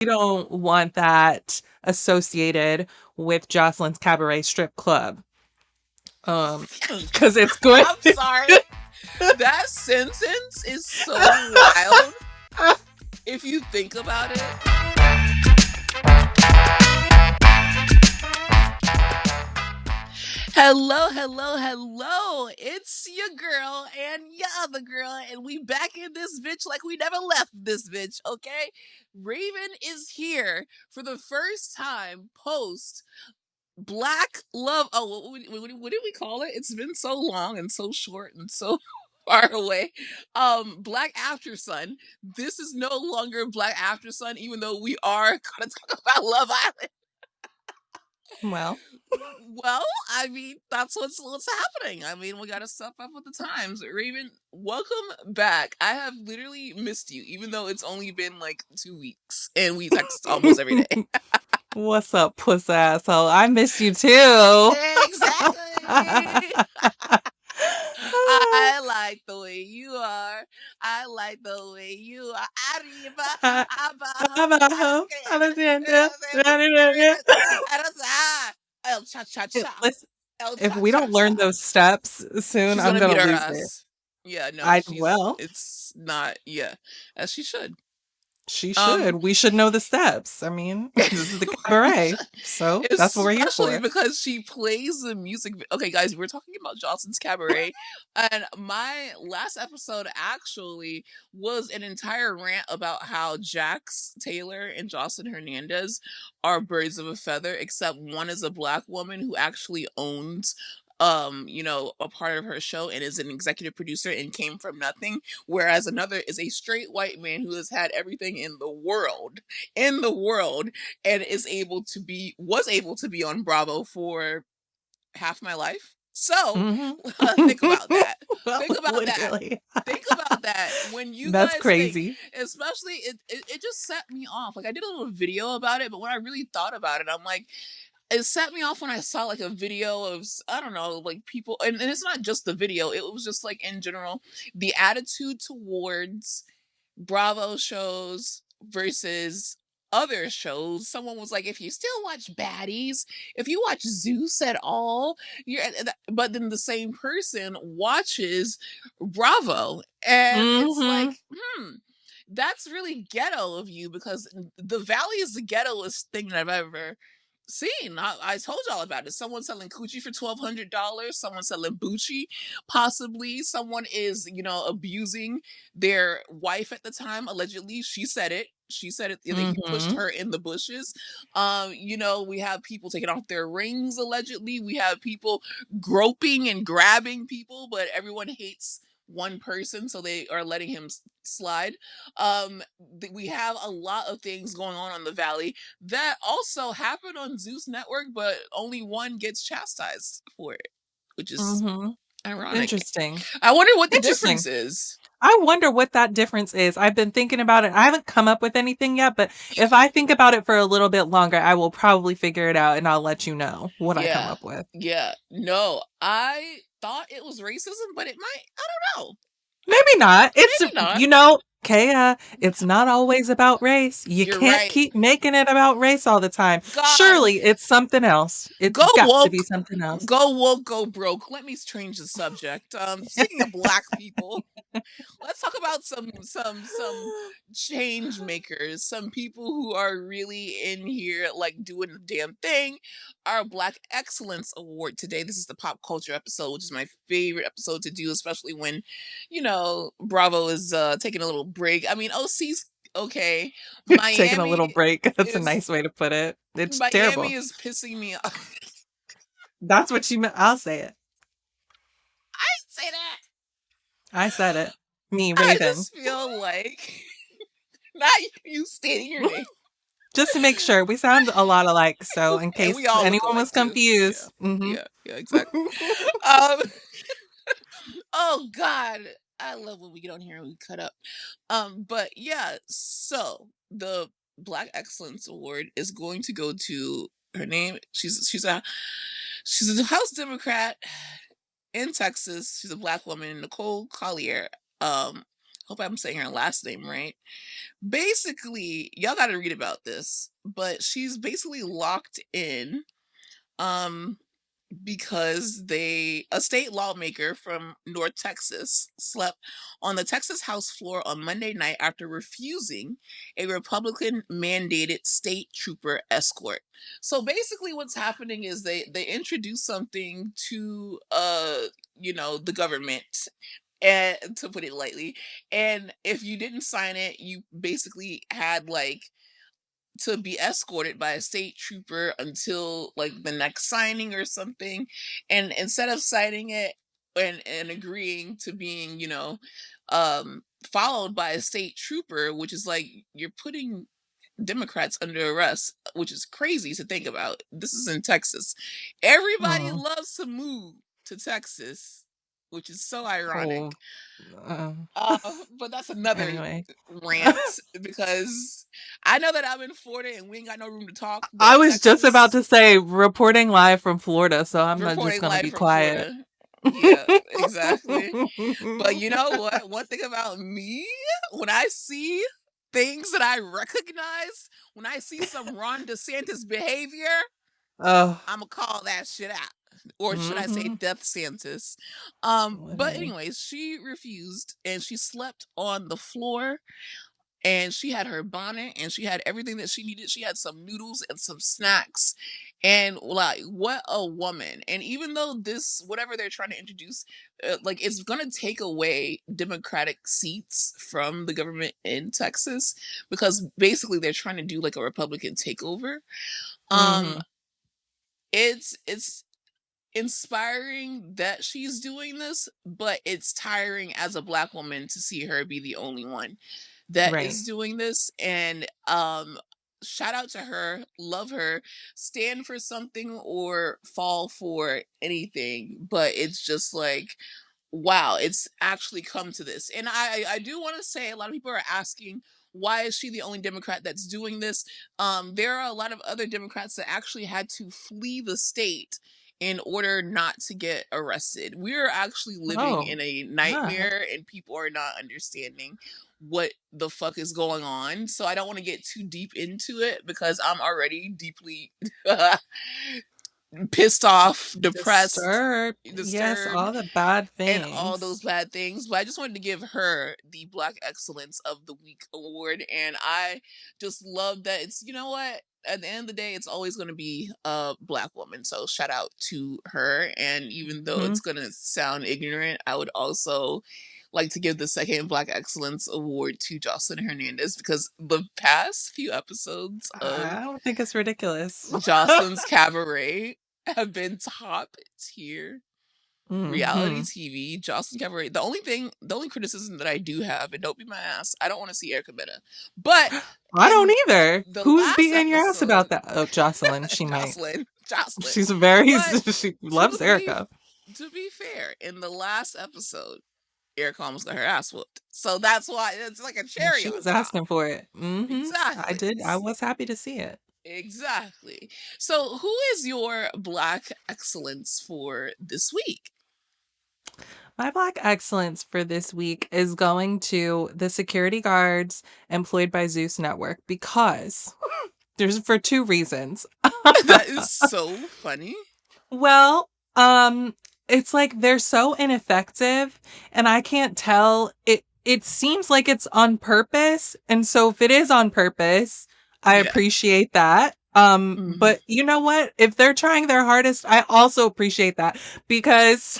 We don't want that associated with Joseline's Cabaret strip club. Because it's going. I'm sorry. That sentence is so wild if you think about it. Hello. It's your girl and your other girl, and we back in this bitch like we never left this bitch, okay? Raven is here for the first time post Black Love. Oh, what did we call it? It's been so long and so short and so far away. Black Aftersun. This is no longer Black Aftersun, even though we are gonna talk about Love Island. Well, I mean, that's what's happening. I mean, we gotta step up with the times. Raven, welcome back. I have literally missed you, even though it's only been like 2 weeks and we text almost every day. What's up, puss asshole? I miss you too. Exactly. I like the way you are. I like the way you are. El cha cha cha. If we don't learn those steps soon, She's I'm gonna gonna beat our lose ass. it. Yeah, no, Well, it's not. Yeah, as she should. She should. We should know the steps. I mean, this is the cabaret, so that's what we're here for. Especially because she plays the music. Okay, guys, we're talking about Joseline's Cabaret, and my last episode actually was an entire rant about how Jax Taylor and Joseline Hernandez are birds of a feather, except one is a black woman who actually owns a part of her show and is an executive producer and came from nothing, whereas another is a straight white man who has had everything in the world and was able to be on Bravo for half my life. So think about that. Think about that. When you That's guys crazy. Especially it just set me off. Like I did a little video about it, but when I really thought about it, I'm like, it set me off when I saw like a video of, I don't know, like people, and it's not just the video, it was just like in general, the attitude towards Bravo shows versus other shows. Someone was like, if you still watch Baddies, if you watch Zeus at all, but then the same person watches Bravo. And it's like, that's really ghetto of you, because the Valley is the ghettoest thing that I've ever seen. I told y'all about it. Someone selling coochie for $1,200. Someone selling Bucci, possibly. Someone is, abusing their wife at the time. Allegedly, she said it. That he pushed her in the bushes. We have people taking off their rings. Allegedly, we have people groping and grabbing people, but everyone hates one person, so they are letting him slide. We have a lot of things going on the Valley that also happen on Zeus Network, but only one gets chastised for it, which is ironic. Interesting. I wonder what the difference is. I wonder what that difference is. I've been thinking about it. I haven't come up with anything yet, but if I think about it for a little bit longer, I will probably figure it out and I'll let you know what I come up with. Yeah. No, I thought it was racism, but it might, I don't know. Maybe not. Kaya, it's not always about race. You're can't keep making it about race all the time. God. Surely it's something else. It's got to be something else. Go woke, go broke. Let me change the subject. Speaking of black people, let's talk about some change makers, some people who are really in here like doing the damn thing. Our Black Excellence Award today. This is the pop culture episode, which is my favorite episode to do, especially when, Bravo is taking a little break. I mean, OC's okay. Miami taking a little break. That's a nice way to put it. It's terrible. Miami is pissing me off. That's what you meant. I'll say it. I say that. I said it. Me, Raven. I just feel like not you stating your name. Just to make sure, we sound a lot alike. So in case anyone was confused. Yeah, exactly. Oh God, I love when we get on here and we cut up. But yeah, so the Black Excellence Award is going to go to her name. She's a House Democrat in Texas. She's a black woman, Nicole Collier. hope I'm saying her last name right. Basically, y'all got to read about this, but she's basically locked in because a state lawmaker from North Texas slept on the Texas House floor on Monday night after refusing a Republican mandated state trooper escort. So basically what's happening is they introduce something to the government, and to put it lightly, and if you didn't sign it, you basically had like to be escorted by a state trooper until like the next signing or something. And instead of signing it and agreeing to being, followed by a state trooper, which is like you're putting Democrats under arrest, which is crazy to think about. This is in Texas. Everybody loves to move to Texas, which is so ironic. But that's another rant because I know that I'm in Florida and we ain't got no room to talk. I was just about to say reporting live from Florida, so I'm not just gonna be quiet. Florida. Yeah, exactly. But you know what? One thing about me, when I see things that I recognize, when I see some Ron DeSantis behavior, I'm gonna call that shit out. Or should I say Death Santis? But anyways, she refused and she slept on the floor, and she had her bonnet and she had everything that she needed. She had some noodles and some snacks, and like, what a woman. And even though this, whatever they're trying to introduce, like it's gonna take away Democratic seats from the government in Texas, because basically they're trying to do like a Republican takeover. It's inspiring that she's doing this, but it's tiring as a Black woman to see her be the only one that is doing this. And shout out to her, love her, stand for something or fall for anything, but it's just like, wow, it's actually come to this. And I do want to say, a lot of people are asking, why is she the only Democrat that's doing this? There are a lot of other Democrats that actually had to flee the state in order not to get arrested. We're actually living in a nightmare, and people are not understanding what the fuck is going on. So I don't want to get too deep into it because I'm already deeply pissed off, depressed, disturbed. Yes, all the bad things. And all those bad things. But I just wanted to give her the Black Excellence of the Week award. And I just love that it's, you know what? At the end of the day, it's always going to be a Black woman. So shout out to her. And even though it's going to sound ignorant, I would also like to give the second Black Excellence Award to Joseline Hernandez, because the past few episodes of I don't think it's ridiculous. Joseline's Cabaret have been top tier reality TV. Joseline Cabaret. The only criticism that I do have, and don't be my ass, I don't want to see Erica Mena. But I don't either. Who's beating your ass about that? Oh, Joseline. She might. Joseline. She's very. She loves Erica. To be fair, in the last episode, Erica almost got her ass whooped. So that's why it's like a cherry. She was asking for it. Exactly. I did. I was happy to see it. Exactly. So who is your Black Excellence for this week? My Black Excellence for this week is going to the security guards employed by Zeus Network, because there's for two reasons. That is so funny. Well, it's like they're so ineffective, and I can't tell. It seems like it's on purpose, and so if it is on purpose, I appreciate that. But you know what? If they're trying their hardest, I also appreciate that, because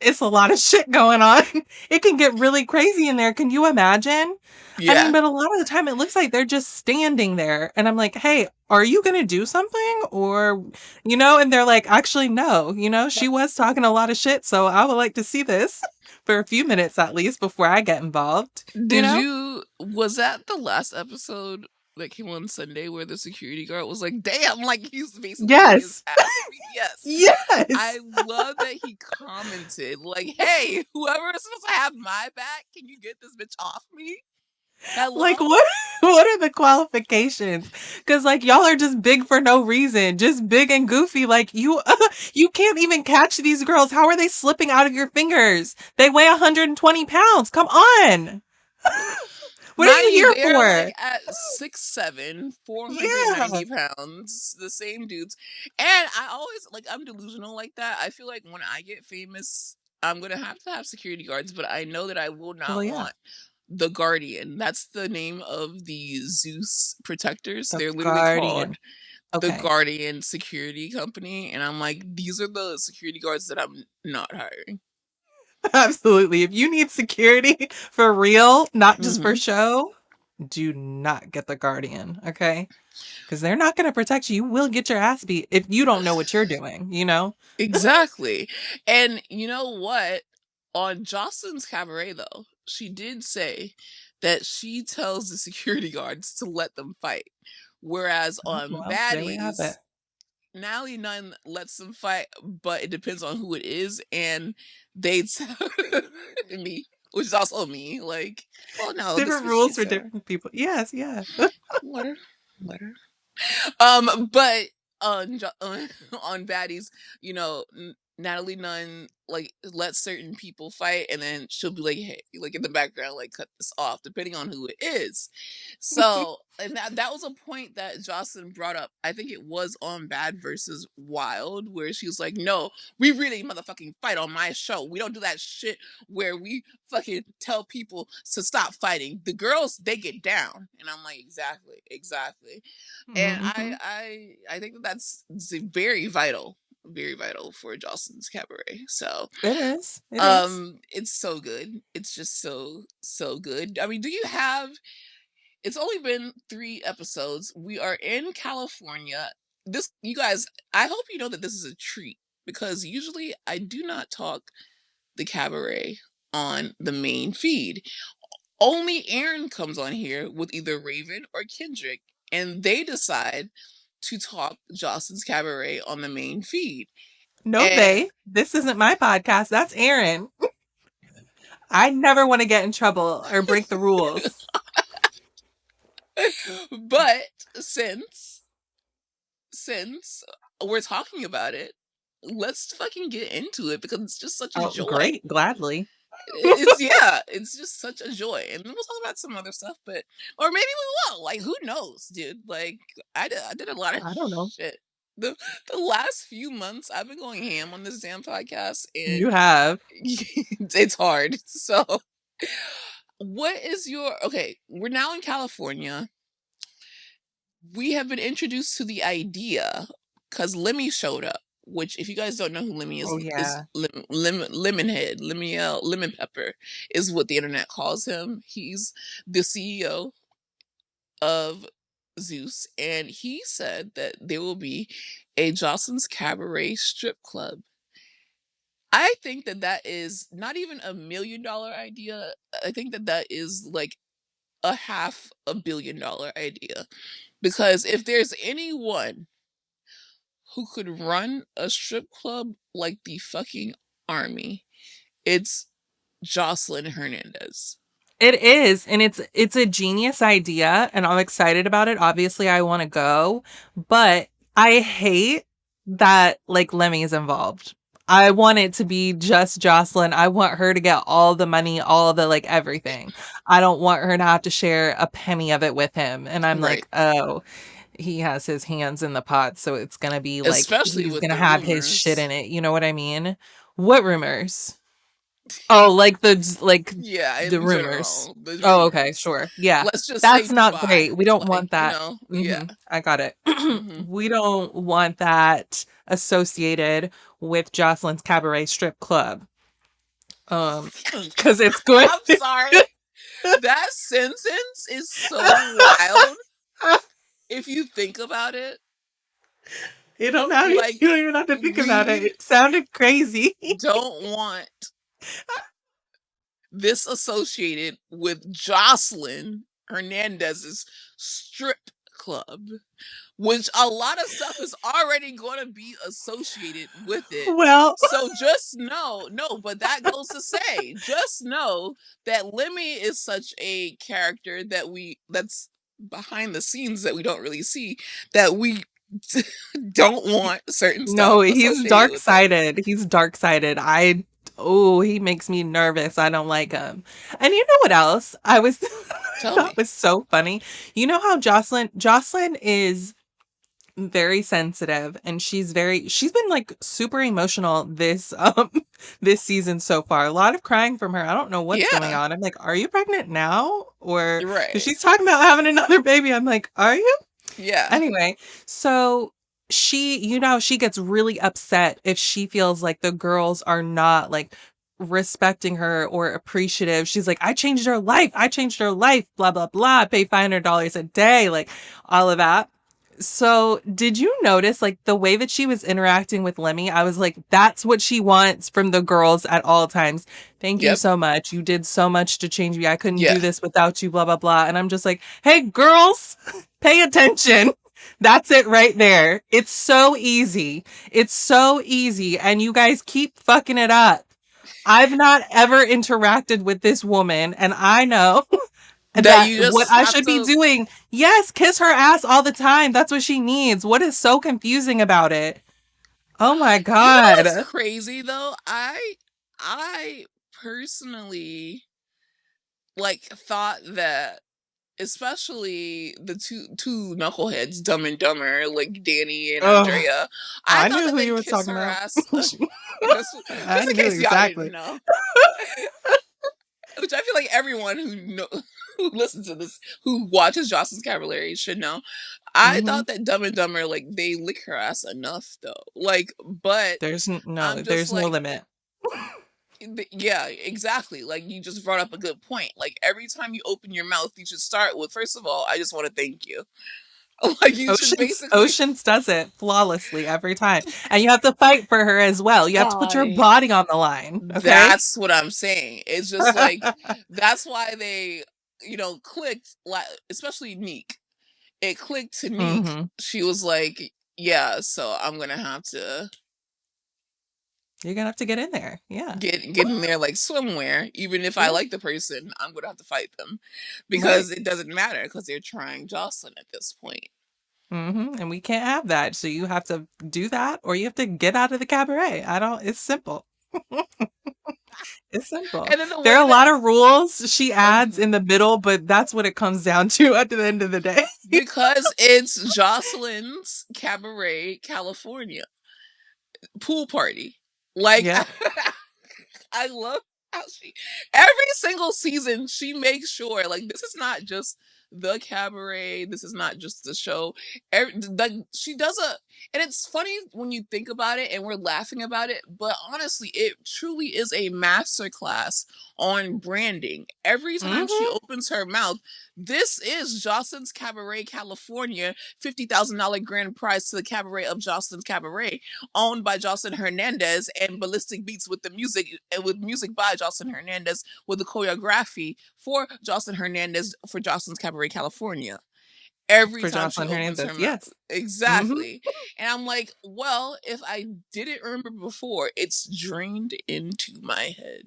it's a lot of shit going on. It can get really crazy in there. Can you imagine? Yeah. I mean, but a lot of the time it looks like they're just standing there. And I'm like, hey, are you going to do something? Or, and they're like, actually, no. She was talking a lot of shit. So I would like to see this for a few minutes at least before I get involved. Was that the last episode that came on Sunday where the security guard was like, damn, like he's basically his ass. Yes. I love that he commented like, hey, whoever is supposed to have my back, can you get this bitch off me? Like, what are the qualifications? Because like y'all are just big for no reason, just big and goofy. Like you can't even catch these girls. How are they slipping out of your fingers? They weigh 120 pounds. Come on. What are Mind you you, here they're like for? at 6'7", Yeah. 490 pounds, the same dudes. And I always like I'm delusional like that. I feel like when I get famous, I'm gonna have to have security guards, but I know that I will Well, not yeah. want the Guardian. That's the name of the Zeus protectors. The They're literally called Guardian. the Okay. Guardian Security Company. And I'm like, these are the security guards that I'm not hiring. Absolutely. If you need security for real, not just for Hmm. show, do not get the Guardian, okay? Because they're not going to protect you. You will get your ass beat if you don't know what you're doing, you know? Exactly. And you know what? On Jocelyn's Cabaret, though, she did say that she tells the security guards to let them fight. Whereas Oh, on well, there we have it. Baddies, Natalie Nunn lets them fight, but it depends on who it is. And they tell me, which is also me, like, well, no, this is Different what she rules for said. different people. Yes, yeah. Water, water. But on Baddies, you know, Natalie Nunn like lets certain people fight, and then she'll be like, "Hey," like in the background, like cut this off, depending on who it is. So, and that was a point that Jocelyn brought up. I think it was on Bad versus Wild, where she was like, "No, we really motherfucking fight on my show. We don't do that shit where we fucking tell people to stop fighting. The girls, they get down." And I'm like, exactly, exactly. And Hmm. I think that that's very vital for Jocelyn's Cabaret. So It is. It is. it's so good. It's just so good. I mean, do you have it's only been 3 episodes. We are in California. This, you guys, I hope you know that this is a treat, because usually I do not talk the Cabaret on the main feed. Only Aaron comes on here with either Raven or Kendrick, and they decide to talk Jocelyn's Cabaret on the main feed. No, And they. This isn't my podcast. That's Aaron. I never want to get in trouble or break the rules. but since since we're talking about it, let's fucking get into it, because it's just such a Oh, joy. great. Gladly. It's yeah, it's just such a joy. And then we'll talk about some other stuff, but or maybe we will. Like, who knows, dude? Like, I did a lot of I don't know. shit. The last few months I've been going ham on this damn podcast, You and have. it's hard. So what is your okay, we're now in California. We have been introduced to the idea because Lemmy showed up. Which, if you guys don't know who Lemmy Oh, is yeah. Lemonhead, Lemuel, Lemon Pepper is what the internet calls him. He's the CEO of Zeus, and he said that there will be a Jocelyn's Cabaret strip club. I think that that is not even $1 million idea. I think that that is like a $500 million idea, because if there's anyone who could run a strip club like the fucking army, it's Joseline Hernandez. It is, and it's a genius idea, and I'm excited about it. Obviously, I want to go, but I hate that like Lemmy is involved. I want it to be just Jocelyn. I want her to get all the money, all the like everything. I don't want her to have to share a penny of it with him. And I'm Right. like, oh, he has his hands in the pot, so it's gonna be like Especially he's with gonna the have his shit rumors. in it. You know what I mean? What rumors? Oh, like Yeah, the in rumors. general, the Oh, okay, rumors. sure. Yeah. Let's just say That's not Dubai. great. We don't Like, want that. yeah. I got it. Hmm. We don't want that associated with Jocelyn's Cabaret Strip Club. Because it's good. I'm sorry. That sentence is so wild if you think about it. You don't have you Like, don't even have to think about it. we It sounded crazy. don't want this associated with Jocelyn Hernandez's strip club, which a lot of stuff is already going to be associated with it. Well, So just know, no, but that goes to say, just know that Lemmy is such a character that's behind the scenes that we don't really see, that we don't want certain no, stuff he's associated with him. dark-sided. He's dark-sided. Oh, he makes me nervous. I don't like him. And you know what else? I was Tell thought me. was so funny. You know how Jocelyn is very sensitive and she's been like super emotional this this season so far. A lot of crying from her. I don't know what's going Yeah. on. I'm like, are you pregnant now? Or because Right. she's talking about having another baby. I'm like, are you? Yeah. Anyway, so she gets really upset if she feels like the girls are not like respecting her or appreciative. She's like, I changed her life. I changed her life. Blah, blah, blah. Pay $500 a day. Like all of that. So did you notice like the way that she was interacting with Lemmy? I was like, that's what she wants from the girls at all times. Thank you Yep. so much. You did so much to change me. I couldn't Yeah. do this without you, blah, blah, blah. And I'm just like, hey, girls, pay attention. That's it right there. It's so easy. It's so easy. And you guys keep fucking it up. I've not ever interacted with this woman, and I know That that you what just I have should be to. doing, yes, kiss her ass all the time. That's what she needs. What is so confusing about it? Oh my You know what's God. crazy though? I personally like thought that, especially the two knuckleheads, Dumb and Dumber, like Danny and Oh, Andrea. I I thought knew that who you they'd were kiss talking her about. ass. Just I in knew case y'all didn't exactly. know, which I feel like everyone who listens to this, who watches Jocelyn's Cabaret, should know. I Hmm. thought that Dumb and Dumber, like, they lick her ass enough though. Like, but No, I'm just there's no like, limit. yeah, exactly. Like, you just brought up a good point. Like, every time you open your mouth, you should start with, first of all, I just want to thank you. Like, you should basically. Oceans does it flawlessly every time. And you have to fight for her as well. You have to put your I body on the line. Okay? That's what I'm saying. It's just like, that's why they, clicked, like, especially Neek. It clicked to Neek. Hmm. She was like, yeah, so I'm gonna have to You're gonna have to get in there. Yeah. get in there like swimwear. Even if I Yeah. like the person, I'm gonna have to fight them Right. because it doesn't matter because they're trying Jocelyn at this point. And we can't have that. So you have to do that or you have to get out of the cabaret. I don't, it's simple. It's simple. And then the There way are a that lot of rules she adds uh in the middle, but that's what it comes down to at the end of the day. because it's Jocelyn's Cabaret California pool party. Like, Yeah. I love how she every single season she makes sure like this is not just the cabaret, this is not just the show. Like she does a and it's funny when you think about it and we're laughing about it, but honestly, it truly is a masterclass on branding. Every time she Hmm. opens her mouth, this is Jocelyn's Cabaret California, $50,000 grand prize to the cabaret of Jocelyn's Cabaret, owned by Joseline Hernandez, and Ballistic Beats with the music and with music by Joseline Hernandez with the choreography for Joseline Hernandez for Jocelyn's Cabaret California. Every For time she Joseline opens her Hernandez. mouth. Yes. Hmm. Exactly. And I'm like, well, if I didn't remember before, it's drained into my head.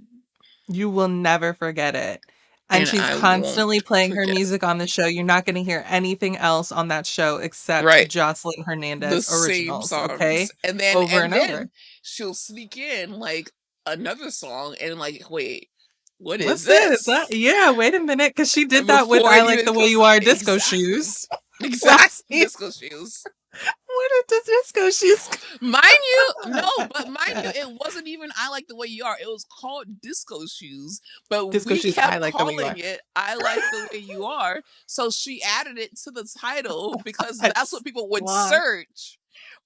You will never forget it. And And she's I won't constantly playing her forget. music on the show. You're not going to hear anything else on that show except Right. Joseline The Hernandez same originals, songs. okay? And then Over and over. she'll sneak in like another song and like, wait, what is What's this? this? Yeah, wait a minute, because she did that with Before I it Like even the Way comes You Are disco exactly. shoes Exact last season. disco shoes. Where did the disco shoes Mind you, no, but mind you, come? it wasn't even I Like the Way You Are. It was called Disco Shoes, but Disco we shoes, I kept Like the Way You calling Are. it I Like the Way You Are. So she added it to the title because that's That's what people would why. search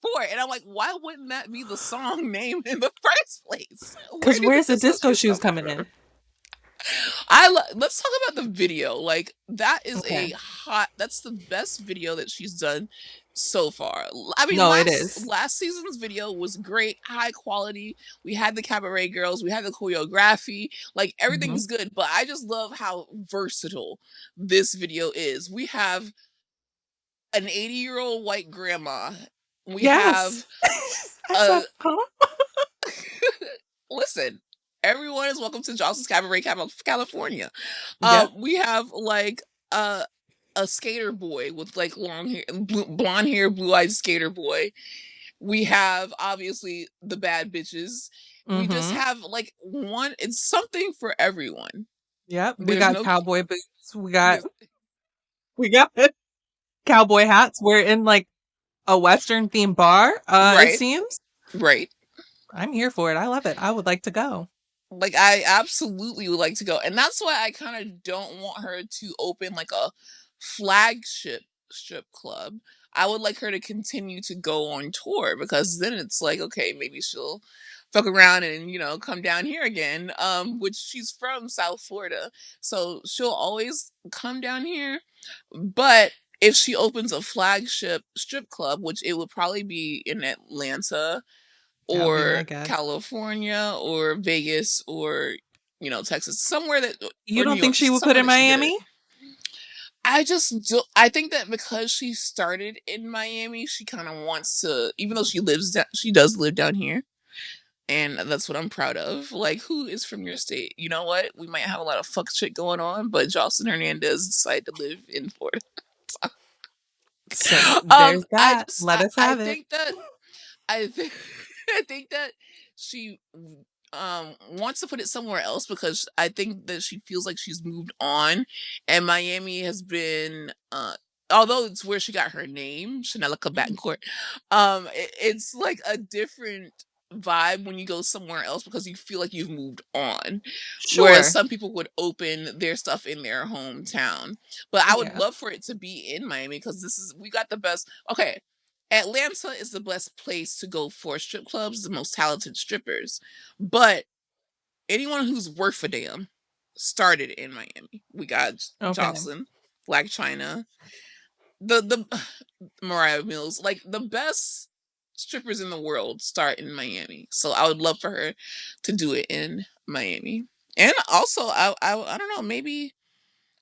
for. And I'm like, why wouldn't that be the song name in the first place? Where Because did the where's the disco disco shoes shoes come coming from? in? Let's talk about the video. Like that is Okay. that's the best video that she's done so far. I mean, No, it is. last season's video was great, high quality. We had the cabaret girls, we had the choreography, like everything Mhm. was good, but I just love how versatile this video is. We have an 80-year-old white grandma. We Yes. have I a said, huh? listen, everyone is welcome to Johnson's Cabaret California. Yeah. We have like a skater boy with like long hair, blonde hair, blue eyed skater boy. We have obviously the bad bitches. We just Mm-hmm. have like one. It's something for everyone. Yep. We There's got no cowboy boots. there's, We got cowboy hats. We're in like a Western themed bar, it right, seems. right. I'm here for it. I love it. I would like to go. Like I absolutely would like to go, and that's why I kind of don't want her to open like a flagship strip club. I would like her to continue to go on tour, because then it's like, okay, maybe she'll fuck around and come down here again. Which she's from South Florida, so she'll always come down here. But if she opens a flagship strip club, which it would probably be in Atlanta That would be or my guess. California or Vegas or Texas, somewhere that, You or New don't think York, she would put somewhere in that she did it. Miami? I just do, I think that because she started in Miami, she kind of wants to, even though she does live down here, and that's what I'm proud of. Like, who is from your state? You know what? We might have a lot of fuck shit going on, but Joseline Hernandez decided to live in Florida. So there's I that. just Let us I have it. think that I think I think that she wants to put it somewhere else, because I think that she feels like she's moved on, and Miami has been although it's where she got her name, Chanel Betancourt. It's like a different vibe when you go somewhere else, because you feel like you've moved on, whereas Sure. some people would open their stuff in their hometown. But I would Yeah. love for it to be in Miami, because we got the best. Okay, Atlanta is the best place to go for strip clubs, the most talented strippers. But anyone who's worth a damn started in Miami. We got Okay. Jocelyn, Black China, the Mariah Mills, like the best strippers in the world start in Miami. So I would love for her to do it in Miami. And also, I don't know, maybe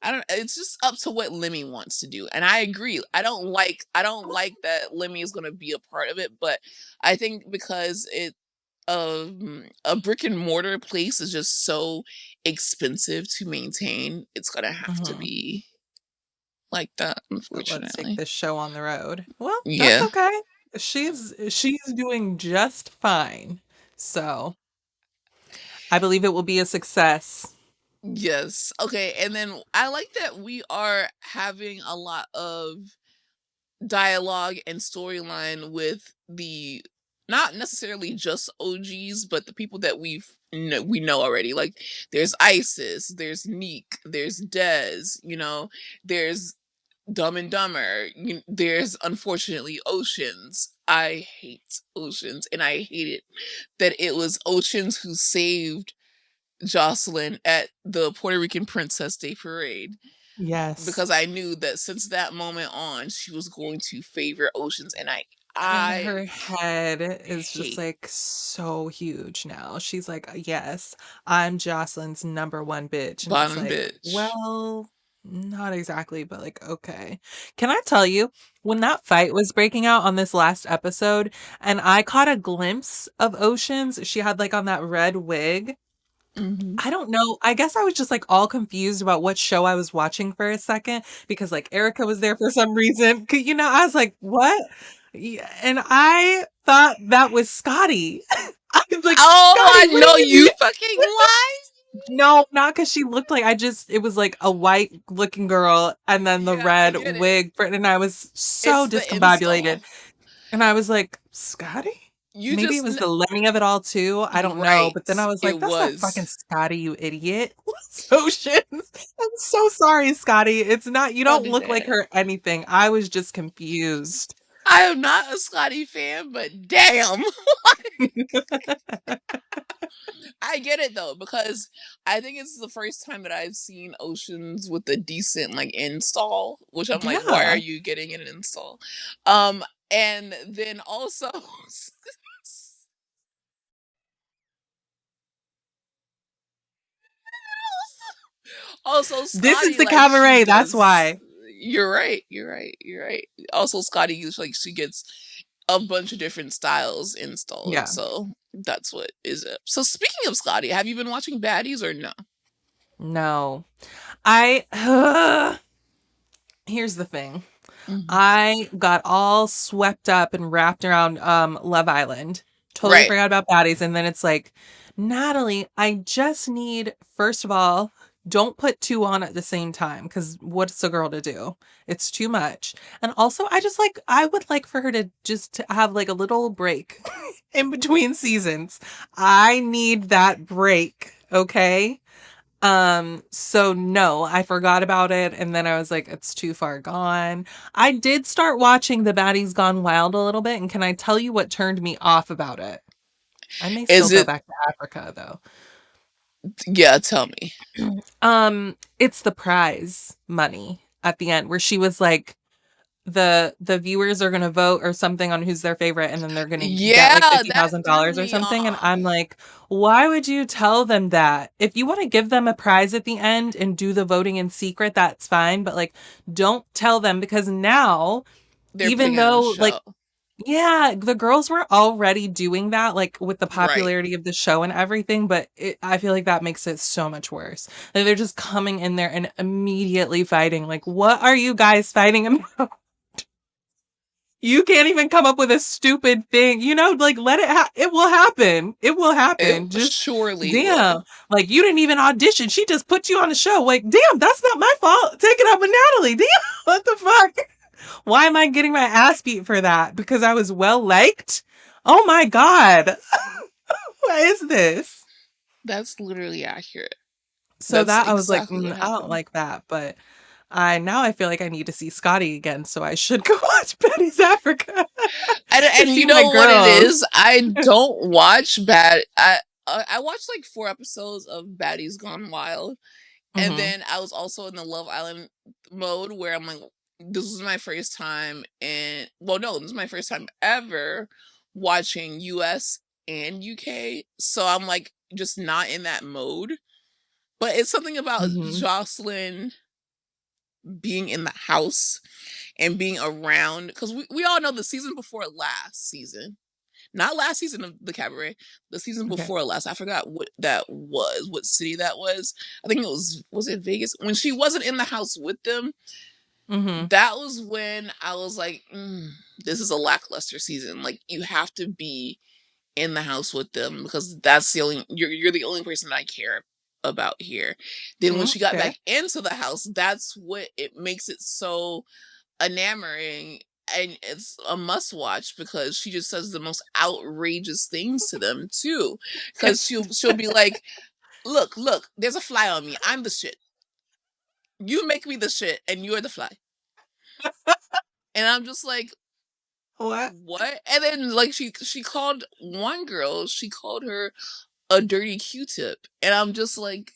I don't. It's just up to what Lemmy wants to do, and I agree. I don't like that Lemmy is going to be a part of it, but I think because a brick and mortar place is just so expensive to maintain, it's gonna have to Hmm. be like that, But let's take unfortunately. this show on the road. Well, that's Yeah. okay. She's doing just fine. So I believe it will be a success. Yes. Okay. And then I like that we are having a lot of dialogue and storyline with the, not necessarily just OGs, but the people that we know already. Like, there's Isis, there's Neek, there's Dez, there's Dumb and Dumber, there's unfortunately Oceans. I hate Oceans, and I hate it that it was Oceans who saved Jocelyn at the Puerto Rican Princess Day parade, Yes. because I knew that since that moment on, she was going to favor Oceans, and And I her head is just hate like so huge now. She's like, yes, I'm Jocelyn's number one bitch. And it's bottom like, bitch. well, not exactly, but like, okay. Can I tell you, when that fight was breaking out on this last episode, and I caught a glimpse of Oceans, she had like on that red wig. Hmm. I don't know. I guess I was just like all confused about what show I was watching for a second because like Erica was there for some reason. I was like, what? Yeah, and I thought that was Scotty. I was like, Oh, I Scotty, what do know you you mean? fucking lie. No, not because she looked like it was like a white looking girl and then the Yeah, I red get it. wig. And I was so It's the discombobulated. install. And I was like, Scotty? You Maybe it just was the Lemmy of it all too. I don't know. right. But then I was like, It that's not fucking was Scotty, you idiot. Oceans. I'm so sorry, Scotty. It's not, you don't don't do look like that. her anything. I was just confused. I am not a Scotty fan, but damn. I get it though, because I think it's the first time that I've seen Oceans with a decent like install, which I'm like, why are Yeah. you getting an install? Um, and then also, also This is Scotty, the like she cabaret. That's does. why. You're right. You're right. You're right. Also, Scotty is like, she gets a bunch of different styles installed, Yeah. so that's what is it. So speaking of Scotty, have you been watching Baddies or no? No. I here's the thing. Mhm. I got all swept up and wrapped around Love Island Totally Right. forgot about baddies. And then it's like, Natalie, I just need, first of all, don't put two on at the same time because what's a girl to do? It's too much. And also, I would like for her to just to have like a little break in between seasons. I need that break. Okay. So no, I forgot about it. And then I was like, it's too far gone. I did start watching The Baddies Gone Wild a little bit. And can I tell you what turned me off about it? I may still Is go it? back to Africa though. Yeah, tell me. It's the prize money at the end where she was like, the viewers are gonna vote or something on who's their favorite, and then they're gonna get like Yeah, that threw $50,000 or me something. And I'm off. like, why would you tell them that? If you want to give them a prize at the end and do the voting in secret, that's fine. But like, don't tell them because now, They're even putting it on a though like show. yeah, the girls were already doing that, like with the Right. popularity of the show and everything, but I feel like that makes it so much worse. Like they're just coming in there and immediately fighting. Like, what are you guys fighting about? You can't even come up with a stupid thing, like let it, it will happen. It will It happen. Just surely damn. would. Like, you didn't even audition. She just put you on the show. Like, damn, that's not my fault. Take it up with Natalie. Damn, what the fuck? Why am I getting my ass beat for that? Because I was well liked? Oh my God. What is this? That's literally accurate. So That's that I was like, exactly what I don't happened. like that. But I feel like I need to see Scotty again. So I should go watch Baddies Africa. And See you my know what it girls. is? I don't watch bad. I watched like 4 episodes of Baddies Gone Wild, and Hmm. then I was also in the Love Island mode where I'm like, this is my first time, and well, no, this is my first time ever watching US and UK. So I'm like just not in that mode. But it's something about Hmm. Joseline being in the house and being around because we all know the season before last season, not last season of the Cabaret, the season Okay. before last. I forgot what that was, what city that was. I think it was it Vegas when she wasn't in the house with them. Hmm. That was when I was like, this is a lackluster season. Like you have to be in the house with them because that's the only you're the only person I care about here. Then when she got Okay. back into the house, that's what it makes it so enamoring, and it's a must watch because she just says the most outrageous things to them too. Because she'll be like, look, there's a fly on me. I'm the shit. You make me the shit, and you're the fly. And I'm just like, What? what? And then like she called one girl, she called her a dirty Q-tip, and I'm just like,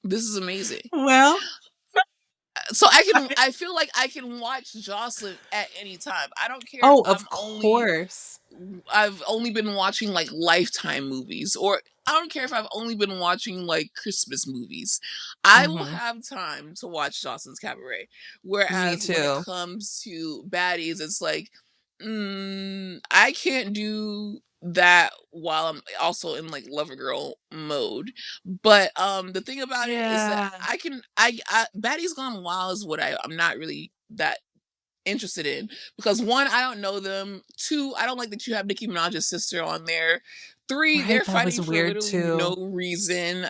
this is amazing. Well, So I feel like I can watch Jocelyn at any time. I don't care if oh, of course. I've only been watching like Lifetime movies, or I don't care if I've only been watching like Christmas movies. I will Hmm. have time to watch Jocelyn's Cabaret. Me Whereas when it too. comes to baddies, it's like, I can't do that while I'm also in like lover girl mode. But the thing about it is that Yeah. I Baddies Gone Wild is what I'm not really that interested in because one, I don't know them. Two, I don't like that you have Nicki Minaj's sister on there. Three, Right. they're That was fighting for weird literally too. no reason.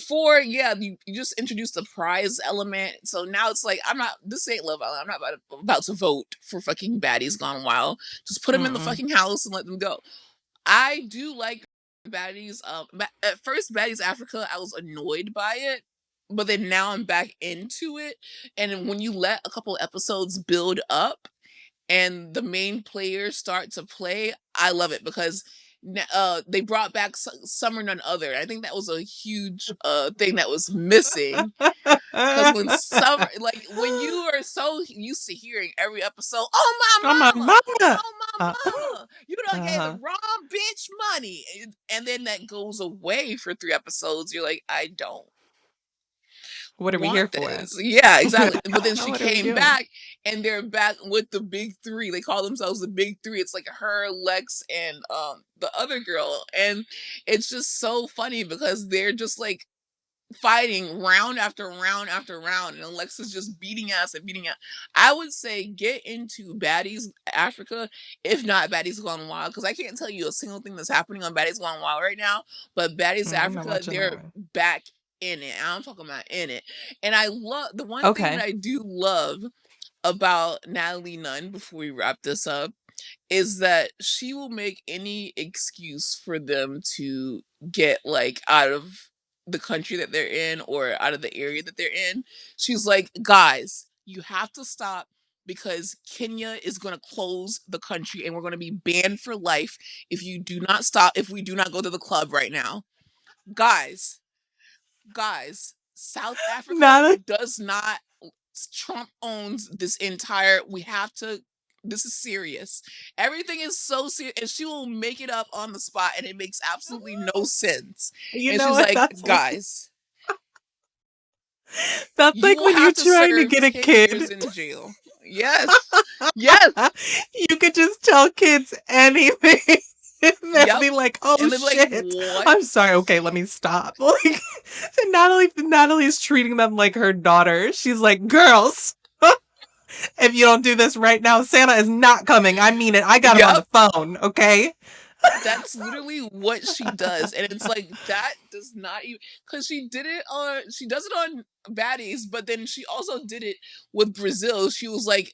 Four, yeah, you just introduced the prize element, so now it's like I'm not. This ain't Love Island. I'm not about to vote for fucking Baddies Gone Wild. Just put them in the Mm-mm. fucking house and let them go. I do like Baddies. At first, Baddies Africa, I was annoyed by it, but then now I'm back into it. And when you let a couple episodes build up and the main players start to play, I love it because they brought back Summer None Other. I think that was a huge thing that was missing because when summer, like when you are so used to hearing every episode, oh Oh, my my mama, mama. oh Uh, my mama, you done gave the uh-huh. wrong bitch money, and then that goes away for 3 episodes. You're like, I don't What are we want here for? this. Yeah, exactly. But then she What are we came doing? back, and they're back with the big three. They call themselves the big three. It's like her, Lex, and the other girl, and it's just so funny because they're just like fighting round after round after round, and Alexa's just beating ass and beating ass. I would say get into Baddies Africa, if not Baddies Gone Wild, because I can't tell you a single thing that's happening on Baddies Gone Wild right now. But Baddies I'm not Africa, watching that they're one. back in it. I'm talking about in it. And I love the one thing that Okay. I do love about Natalie Nunn, before we wrap this up, is that she will make any excuse for them to get like out of the country that they're in or out of the area that they're in. She's like, guys, you have to stop because Kenya is going to close the country and we're going to be banned for life if you do not stop, if we do not go to the club right now. Guys, South Africa Not does not, Trump owns this entire, we have to, this is serious. Everything is so serious, and she will make it up on the spot, and it makes absolutely no sense. you And know she's what? like, guys, That's you like will when you're have to trying to serve get a 10 years kid. in jail. Yes. Yes. You could just tell kids anything. And they'll Yep. be like, oh And they'll be like, shit. what? I'm sorry. Okay, let me stop. Like, and Natalie's treating them like her daughter. She's like, girls, if you don't do this right now, Santa is not coming. I mean it. I got him on Yep. the phone, okay? That's literally what she does, and it's like that does not even, because she did it on, she does it on Baddies, but then she also did it with Brazil. She was like,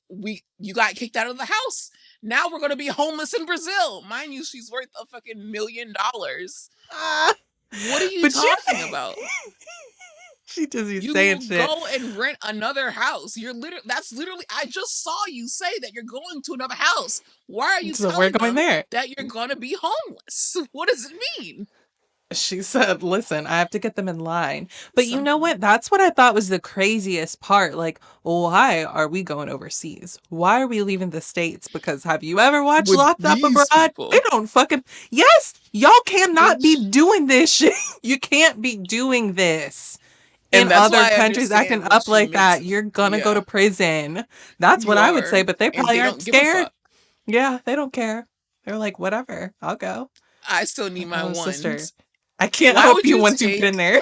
you got kicked out of the house, now we're gonna be homeless in Brazil. Mind you, she's worth a fucking $1 million. What are you talking about? She just be You saying will shit. go and rent another house. That's literally, I just saw you say that you're going to another house. Why are you So we're telling going them there. that you're gonna be homeless? What does it mean? She said, listen, I have to get them in line. But you know Something. what? That's what I thought was the craziest part. Like, why are we going overseas? Why are we leaving the States? Because have you ever watched With Locked Up these Abroad? people. They don't fucking... Yes, y'all cannot be Bitch. doing this shit. You can't be doing this. And In that's other why I countries acting understand when up she like makes, that, you're gonna go to yeah, prison. That's what you I would say, are. but they And probably they aren't don't give a scared. fuck. Yeah, they don't care. They're like, whatever, I'll go. I still need my Oh, sister. ones. I can't Why help would you you once you get in there.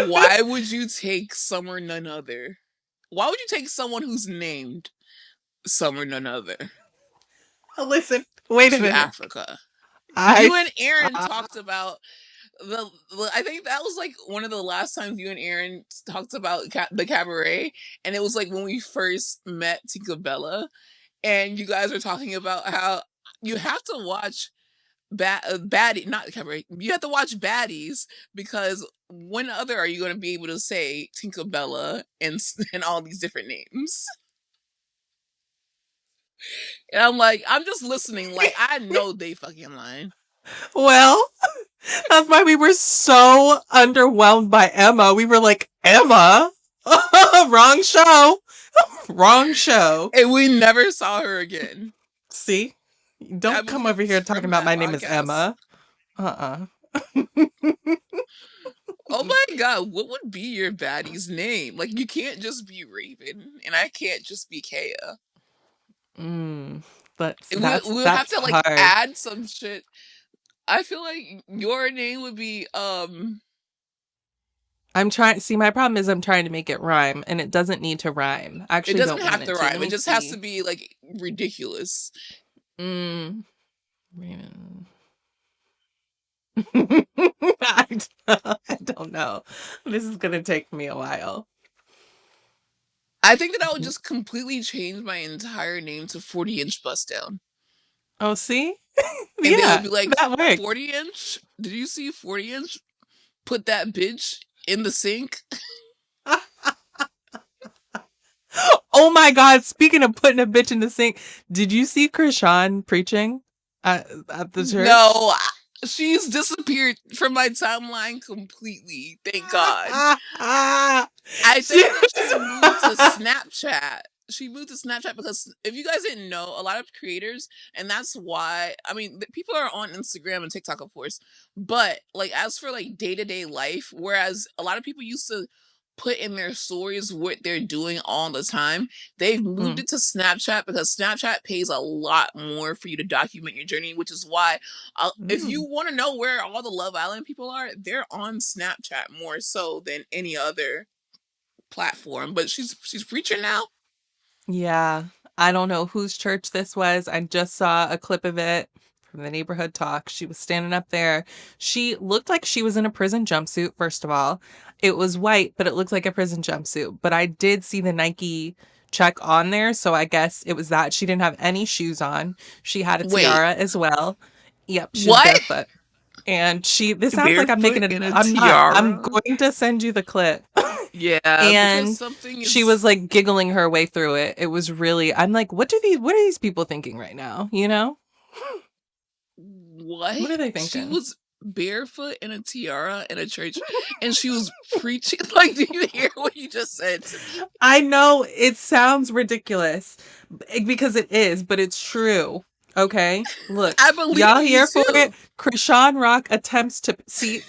why would you take Summer None Other? Why would you take someone who's named Summer None Other Listen, wait a to minute. Africa? I You and Aaron talked about I think that was like one of the last times you and Aaron talked about the cabaret, and it was like when we first met Tinkerbella, and you guys were talking about how you have to watch Baddie, not cabaret. You have to watch Baddies, because when other are you going to be able to say Tinkerbella and all these different names? And I'm like, I'm just listening. Like, I know they fucking lying. Well, that's why we were so underwhelmed by Emma. We were like, Emma? Wrong show. Wrong show. And we never saw her again. See? Don't come over here talking about my name is Emma. Uh-uh. Oh my god, what would be your baddie's name? Like, you can't just be Raven, and I can't just be Kea. We'll have to like hard. add some shit. I feel like your name would be I'm trying. See, my problem is I'm trying to make it rhyme, and it doesn't need to rhyme. I actually it doesn't don't have want to it rhyme. It just has to see. be like ridiculous. I don't know. This is gonna take me a while. I think that I would just completely change my entire name to 40-inch bust down. Oh, see? And Yeah, they would be like, that works. 40-inch? Did you see 40-inch? Put that bitch in the sink. Oh my god, speaking of putting a bitch in the sink, did you see Krishan preaching at the church? No, she's disappeared from my timeline completely. Thank God. I think that she moved to Snapchat. She moved to Snapchat because, if you guys didn't know, a lot of creators, and that's why, I mean, people are on Instagram and TikTok, of course, but like as for like day-to-day life, whereas a lot of people used to put in their stories what they're doing all the time. They've moved Mm. it to Snapchat because Snapchat pays a lot more for you to document your journey, which is why if you Mm. want to know where all the Love Island people are, they're on Snapchat more so than any other platform. But she's preaching now. Yeah. I don't know whose church this was. I just saw a clip of it from the neighborhood talk. She was standing up there. She looked like she was in a prison jumpsuit, first of all. It was white, but it looked like a prison jumpsuit. But I did see the Nike check on there, so I guess it was that. She didn't have any shoes on. She had a Wait, tiara as well. Yep, she was what? barefoot. And this sounds like I'm making Barefoot it. in a I'm not. I'm tiara? going to send you the clip. Yeah, because And something she is was like giggling her way through it. It was really, I'm like, what are these people thinking right now? You know? what? What are they She thinking? was barefoot in a tiara in a church and she was preaching. Like, do you hear what you just said to me? I know it sounds ridiculous because it is, but it's true. Okay? Look, I believe y'all you here for too. it? Krishan Rock attempts to see.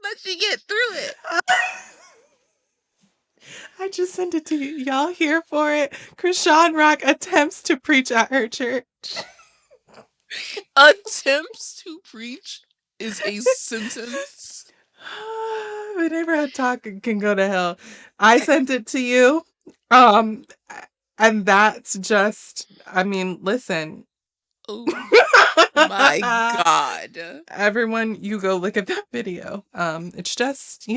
Let you get through it. I just sent it to you. Y'all here for it? Krishan Rock attempts to preach at her church. Attempts to preach is a sentence. The neighborhood talk can go to hell. I sent it to you. Um, and that's just, I mean, listen. Oh my God. Everyone, you go look at that video. It's just,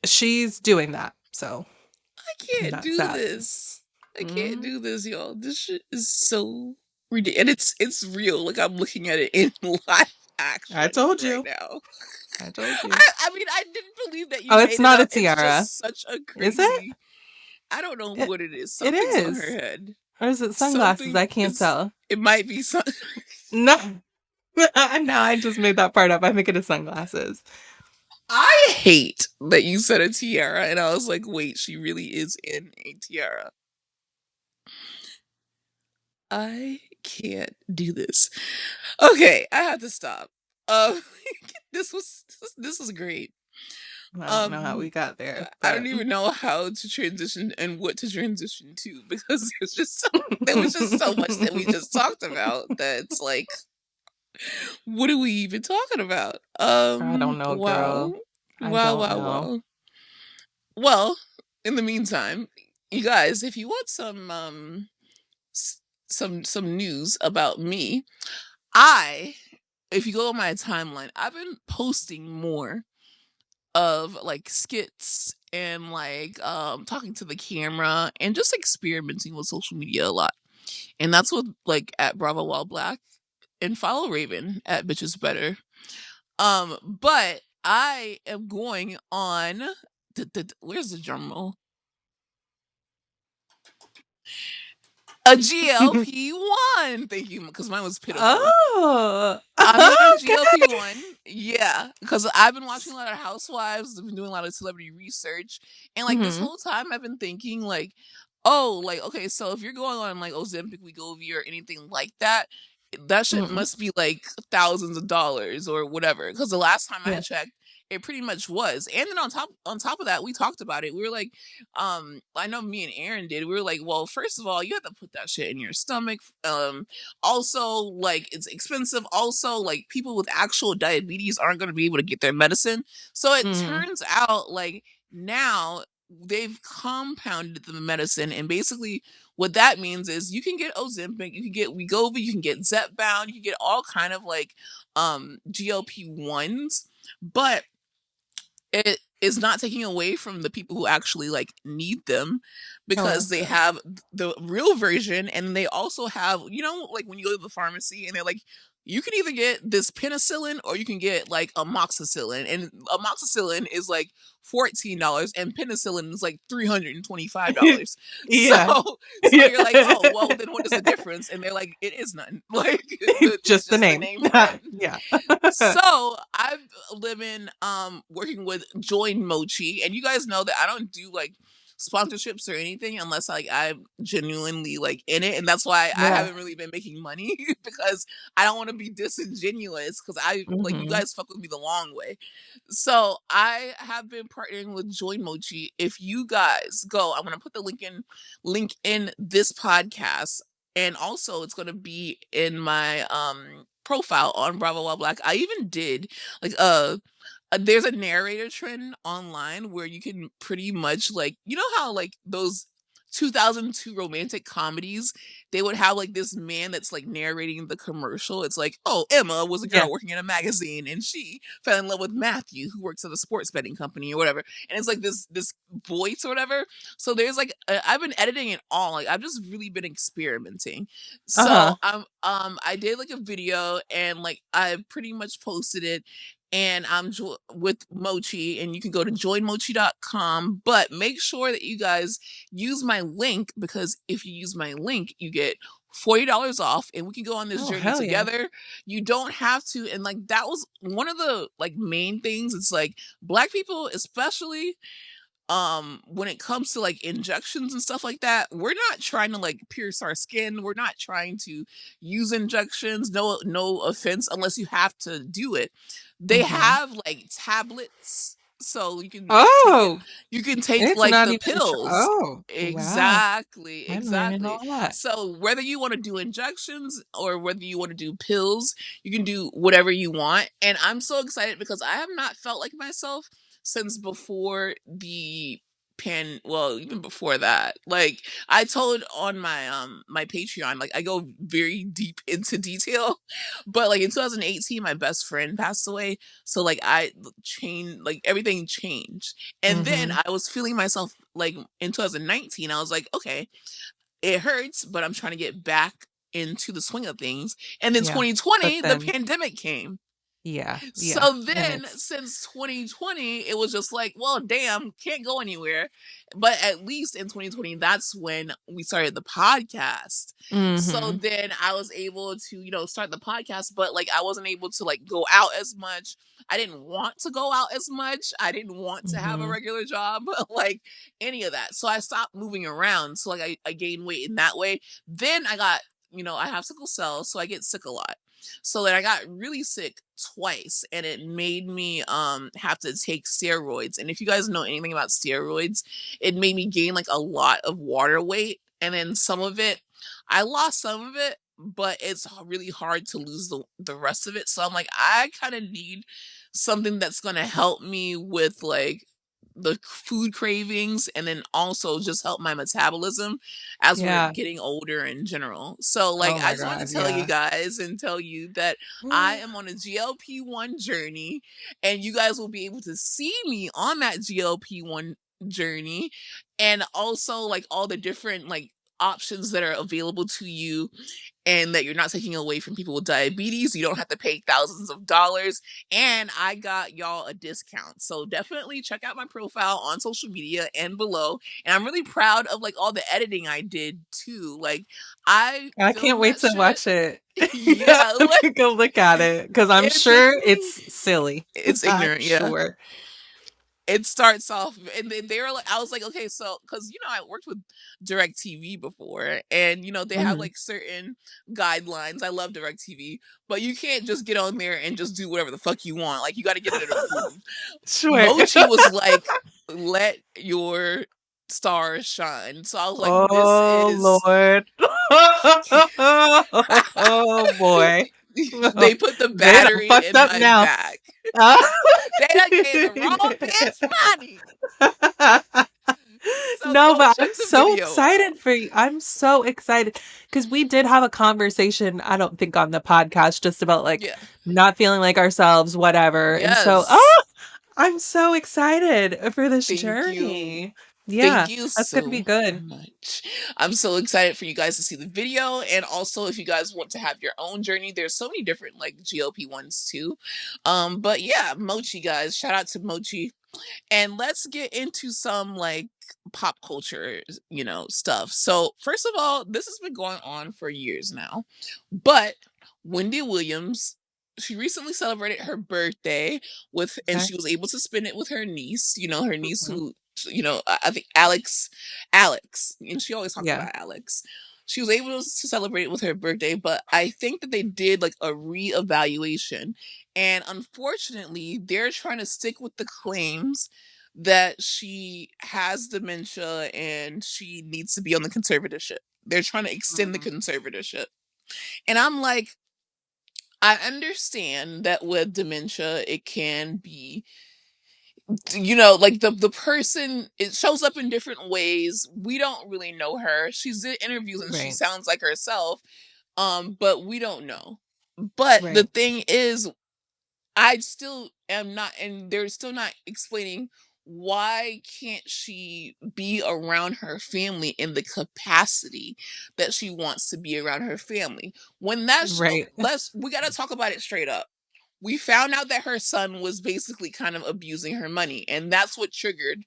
she's doing that. So I can't that's do that. this. I can't Mhm. do this, y'all. This shit is so ridiculous. And it's real. Like, I'm looking at it in live I action told right you. now. I told you. I mean, I didn't believe that you Oh, it's made it not a up. It's tiara. just such a Is it? crazy. I don't know It, what it is. it Something's on her is. head. Or is it sunglasses? Something I can't is. tell. It might be some. No. No, I just made that part up. I think it is sunglasses. I hate that you said a tiara, and I was like, wait, she really is in a tiara. I can't do this. Okay, I have to stop. Um, this was great. I don't know how Um, we got there, I don't but even know how to transition and what to transition to because there was just so much that we just talked about that it's like, what are we even talking about? I don't know, Wow, girl. I wow, don't wow, know. wow. Well, in the meantime, you guys, if you want some news about me, I if you go on my timeline, I've been posting more of like skits and like talking to the camera and just experimenting with social media a lot. And that's what like at Bravo While Black and follow Raven at Bitches Better. But I am going on where's the drum roll? A GLP-1. Thank you, because mine was pitiful. Oh, I'm going on okay. GLP-1. Yeah, because I've been watching a lot of Housewives. I've been doing a lot of celebrity research, and like this Hmm. whole time, I've been thinking like, oh, like okay, so if you're going on like Ozempic, Wegovy, or anything like that, that shit Hmm. must be like thousands of dollars or whatever. Because the last time I Yeah. had checked, it pretty much was. And then on top of that, we talked about it. We were like, I know me and Aaron did. We were like, well, first of all, you have to put that shit in your stomach. Also, like it's expensive. Also, like people with actual diabetes aren't going to be able to get their medicine. So it Hmm. turns out like now they've compounded the medicine, and basically what that means is you can get Ozempic, you can get Wegovy, you can get Zepbound, you can get all kind of like GLP-1s, but it is not taking away from the people who actually like need them Oh, because that's they good. have the real version, and they also have, like when you go to the pharmacy and they're like, you can either get this penicillin or you can get like amoxicillin, and amoxicillin is like $14 and penicillin is like $325. So Yeah. so you're like, oh well, then what is the difference? And they're like, it is none. Like it's Just the just the name. name brand. Yeah. So I've living working with Join Mochi, and you guys know that I don't do like sponsorships or anything unless like I'm genuinely like in it, and that's why I Yeah. haven't really been making money because I don't want to be disingenuous because I like you Mhm. guys fuck with me the long way. So I have been partnering with Join Mochi. If you guys go, I'm gonna put the link in this podcast, and also it's gonna be in my profile on Bravo While Black. I even did like there's a narrator trend online where you can pretty much like you know how like those 2002 romantic comedies, they would have like this man that's like narrating the commercial. It's like, oh, Emma was a Yeah. girl working in a magazine and she fell in love with Matthew who works at a sports betting company or whatever, and it's like this voice or whatever. So there's like I've been editing it all, like I've just really been experimenting. So Uh-huh. I did like a video and like I pretty much posted it, and I'm with Mochi, and you can go to joinmochi.com. But make sure that you guys use my link, because if you use my link, you get $40 off, and we can go on this Oh, journey hell yeah. together. You don't have to, and like that was one of the like main things. It's like Black people, especially when it comes to like injections and stuff like that, we're not trying to like pierce our skin, we're not trying to use injections, no offense, unless you have to do it. They Mhm. have like tablets, so you can take it, Oh, you can take it's like not the even pills. oh, wow. Exactly, I'm learning a exactly. lot. So whether you want to do injections or whether you want to do pills, you can do whatever you want, and I'm so excited because I have not felt like myself since before the well, even before that. Like I told on my Patreon, like I go very deep into detail, but like in 2018 my best friend passed away, so like I changed, like everything changed. And then Mhm. I was feeling myself like in 2019 I was like, okay, it hurts, but I'm trying to get back into the swing of things. And then Yeah. But 2020 the then pandemic came. yeah, yeah, So and then it's since 2020, it was just like, well, damn, can't go anywhere. But at least in 2020, that's when we started the podcast. So mhm. then I was able to, start the podcast, but like I wasn't able to like go out as much. I didn't want to go out as much. I didn't want to have a Mhm. regular job, like any of that. So I stopped moving around. So like I gained weight in that way. Then I got, I have sickle cell, so I get sick a lot. So then I got really sick twice, and it made me have to take steroids. And if you guys know anything about steroids, it made me gain like a lot of water weight, and then some of it I lost some of it, but it's really hard to lose the rest of it. So I'm like, I kind of need something that's going to help me with like the food cravings, and then also just help my metabolism as we're Yeah. getting older in general. So like Oh I my just wanted god, to tell you yeah. guys and tell you that I am on a GLP-1 journey, and you guys will be able to see me on that GLP-1 journey, and also like all the different like options that are available to you, and that you're not taking away from people with diabetes. You don't have to pay thousands of dollars. And I got y'all a discount. So definitely check out my profile on social media and below. And I'm really proud of like all the editing I did too. Like I I can't filmed wait that to shit. watch it. Yeah, Let like me go look at it because 'cause I'm it's a sure thing. it's silly. It's I'm ignorant, yeah. sure. It starts off, and they were like, I was like, okay, so because I worked with DirecTV before, and they have Mhm. like certain guidelines. I love DirecTV, but you can't just get on there and just do whatever the fuck you want. Like you got to get it approved. Sure. Mochi was like, let your stars shine. So I was like, this Oh, is Lord. Oh, boy. they put the They done battery fucked in up my now. back. They done gave the wrong bitch money. So No, go but check I'm the so video excited out. for you. I'm so excited because we did have a conversation, I don't think on the podcast, just about like Yeah. not feeling like ourselves, whatever. And so, Yes. I'm so excited for this Thank you. journey. Thank Yeah, you that's gonna be so good. much. I'm so excited for you guys to see the video. And also, if you guys want to have your own journey, there's so many different like GLP ones too. But yeah, Mochi guys, shout out to Mochi. And let's get into some like pop culture, stuff. So, first of all, this has been going on for years now. But Wendy Williams, she recently celebrated her birthday and Okay. she was able to spend it with her niece, her niece Mhm. who I think Alex, she always talked Yeah. about Alex. She was able to celebrate it with her birthday, but I think that they did like a reevaluation, and unfortunately, they're trying to stick with the claims that she has dementia and she needs to be on the conservatorship. They're trying to extend the Mm. conservatorship. And I'm like, I understand that with dementia, it can be, like the person, it shows up in different ways. We don't really know her. She's did interviews and she Right. sounds like herself, but we don't know. But the Right. thing is, I still am not, and they're still not explaining why can't she be around her family in the capacity that she wants to be around her family. When that's Right. we got to talk about it straight up. We found out that her son was basically kind of abusing her money, and that's what triggered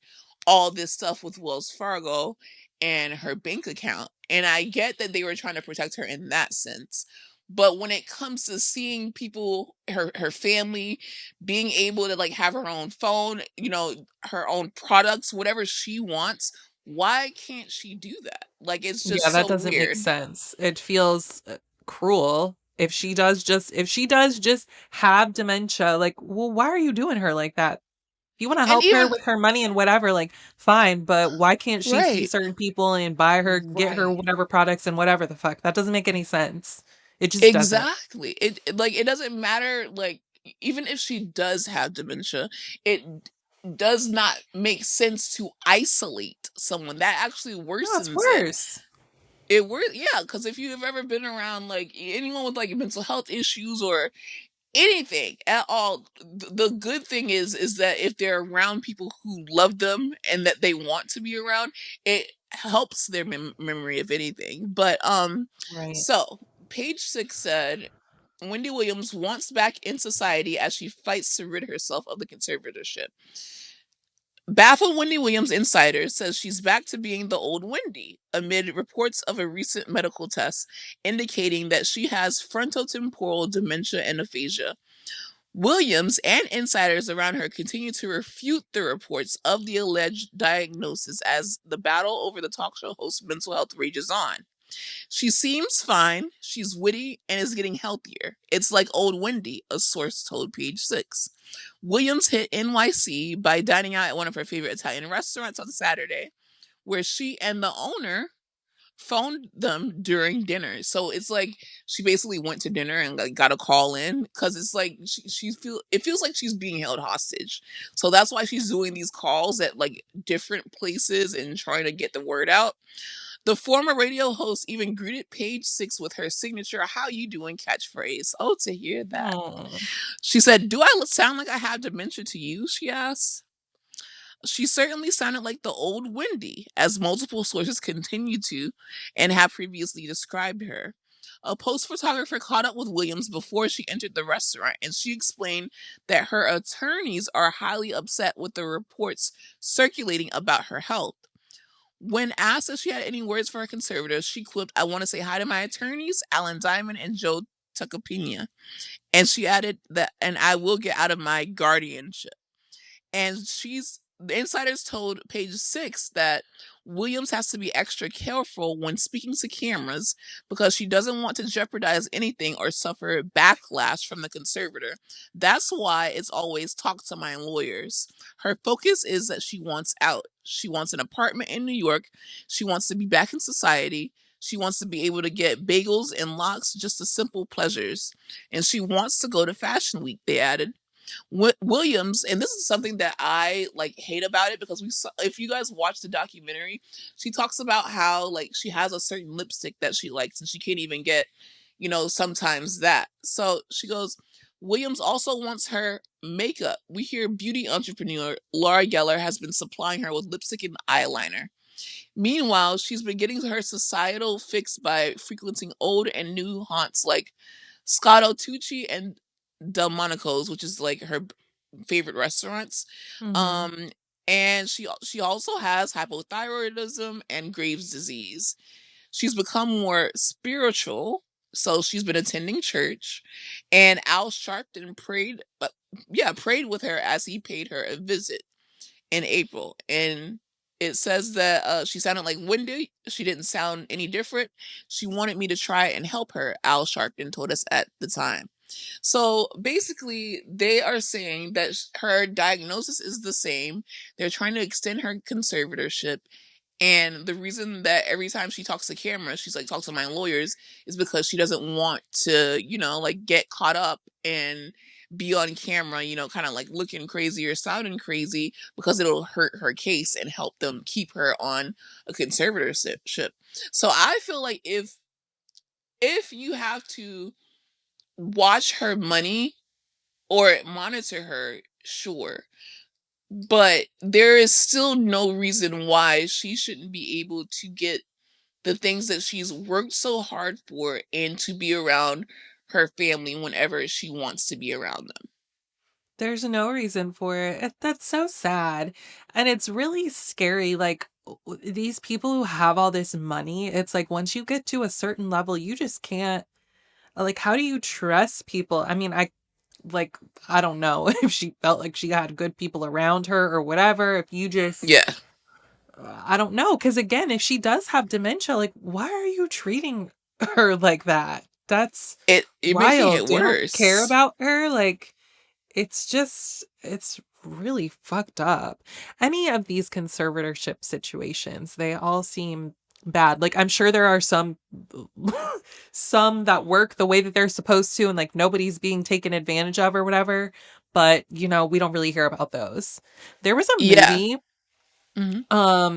all this stuff with Wells Fargo and her bank account. And I get that they were trying to protect her in that sense. But when it comes to seeing people, her family, being able to like have her own phone, her own products, whatever she wants, why can't she do that? Like, it's Yeah, just that so doesn't make weird. sense. It feels cruel. If she does just have dementia, like, well, why are you doing her like that? If you want to And help her even with her money and whatever, like, fine, but why can't she see right, certain people and buy her, get her right. whatever products and whatever the fuck? That doesn't make any sense. It just doesn't. Exactly. Like, it doesn't matter, like, even if she does have dementia, it does not make sense to isolate someone. That actually No, it's worsens it. worse. Yeah, because if you've ever been around like anyone with like mental health issues or anything at all, the good thing is that if they're around people who love them and that they want to be around, it helps their memory, if anything. But Right. so page 6 said Wendy Williams wants back in society as she fights to rid herself of the conservatorship. Baffled Wendy Williams insider says she's back to being the old Wendy amid reports of a recent medical test indicating that she has frontotemporal dementia and aphasia. Williams and insiders around her continue to refute the reports of the alleged diagnosis as the battle over the talk show host's mental health rages on. She seems fine, she's witty, and is getting healthier. It's like old Wendy, a source told Page 6. Williams hit NYC by dining out at one of her favorite Italian restaurants on Saturday, where she and the owner phoned them during dinner. So it's like she basically went to dinner and like got a call in because it's like it feels like she's being held hostage. So that's why she's doing these calls at like different places and trying to get the word out. The former radio host even greeted Page 6 with her signature "How you doing" catchphrase. Oh, to hear that. Oh, She said, "Do I sound like I have dementia to you?" she asked. She certainly sounded like the old Wendy, as multiple sources continue to and have previously described her. A post photographer caught up with Williams before she entered the restaurant, and she explained that her attorneys are highly upset with the reports circulating about her health. When asked if she had any words for her conservators, she quipped, "I want to say hi to my attorneys, Alan Diamond and Joe Tucapina." And she added that, "and I will get out of my guardianship." And the insiders told Page 6 that Williams has to be extra careful when speaking to cameras because she doesn't want to jeopardize anything or suffer backlash from the conservator. That's why it's always "talk to my lawyers." Her focus is that she wants out. She wants an apartment in New York. She wants to be back in society. She wants to be able to get bagels and lox, just the simple pleasures. And she wants to go to Fashion Week, they added. Williams, and this is something that I like hate about it because if you guys watch the documentary, she talks about how like she has a certain lipstick that she likes and she can't even get, sometimes that. So she goes, Williams also wants her makeup. We hear beauty entrepreneur Laura Geller has been supplying her with lipstick and eyeliner. Meanwhile, she's been getting her societal fix by frequenting old and new haunts like Scotto Tucci and Delmonico's, which is like her favorite restaurants. mhm. Um, and she also has hypothyroidism and Graves' disease. She's become more spiritual, so she's been attending church. And Al Sharpton prayed with her as he paid her a visit in April. And It says that she sounded like Wendy. She didn't sound any different. She wanted me to try and help her, Al Sharpton told us at the time. So basically, they are saying that her diagnosis is the same. They're trying to extend her conservatorship. And the reason that every time she talks to camera, she's like, talk to my lawyers, is because she doesn't want to, like get caught up and be on camera, kind of like looking crazy or sounding crazy because it'll hurt her case and help them keep her on a conservatorship. So I feel like if you have to watch her money or monitor her, sure. But there is still no reason why she shouldn't be able to get the things that she's worked so hard for and to be around her family whenever she wants to be around them. There's no reason for it. That's so sad. And it's really scary. Like, these people who have all this money, it's like once you get to a certain level, you just can't. Like, how do you trust people? I mean, like, I don't know if she felt like she had good people around her or whatever. If you just, Yeah. I don't know. Because again, if she does have dementia, like, why are you treating her like that? That's It making wild. it You don't care worse. about her. Like, it's really fucked up. Any of these conservatorship situations, they all seem bad. Like, I'm sure there are some some that work the way that they're supposed to and like nobody's being taken advantage of or whatever, but we don't really hear about those. There was a Yeah. movie Hmm.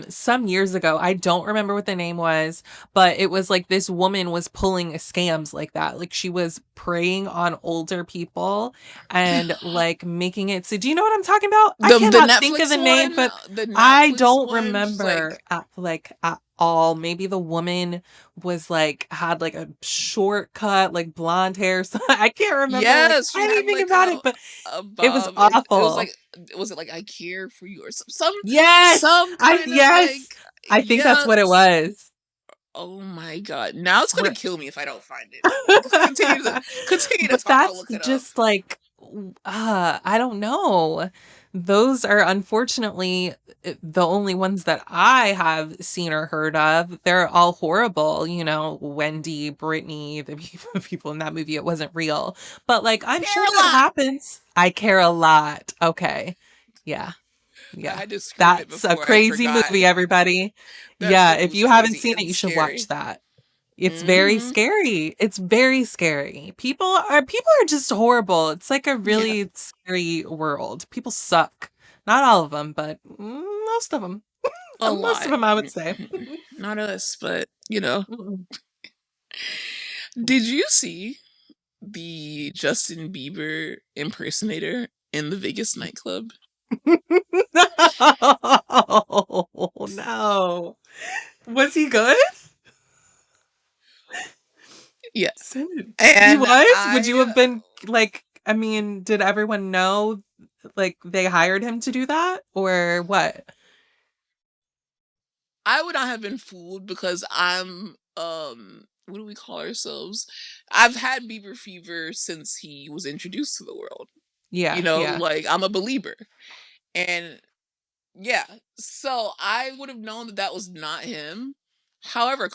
some years ago. I don't remember what the name was, but it was like this woman was pulling scams like that. Like she was preying on older people and like making it. So do you know what I'm talking about? I The cannot think of Netflix the name, one, but the I Netflix don't one, she's remember like, like at all. Maybe the woman was like had like a shortcut, like blonde hair. So I can't remember like yes, she had anything like about it, but a it was bob. It was awful. like, was it like I care for you or some Yes, some kind of like, I think that's what it yes. was. Oh my god! Now it's gonna Where kill me if I don't find it. Continue to but talk. I'll that's look it up. just like, I don't know. Those are unfortunately the only ones that I have seen or heard of. They're all horrible, Wendy, Brittany, the people in that movie, it wasn't real. But like, I'm Care sure a that lot. happens. I care a lot. Okay. Yeah. I Yeah. had to scream it That's a before I crazy forgot. movie, everybody. That Yeah. movie If was you haven't crazy seen it, and you should watch scary. that. It's very Hmm. scary. It's very scary. People are just horrible. It's like a Yeah, really scary world. People suck. Not all of them, but most of them. a Most of lot. them, I would say. Not us, but Mm-mm. Did you see the Justin Bieber impersonator in the Vegas nightclub? No, no. Was he good? Yeah, He and was? Would you have been like, I mean, did everyone know like they hired him to do that or what? I would not have been fooled because I'm what do we call ourselves? I've had Bieber fever since he was introduced to the world. Yeah, yeah. Like I'm a believer. And yeah, so I would have known that that was not him. However,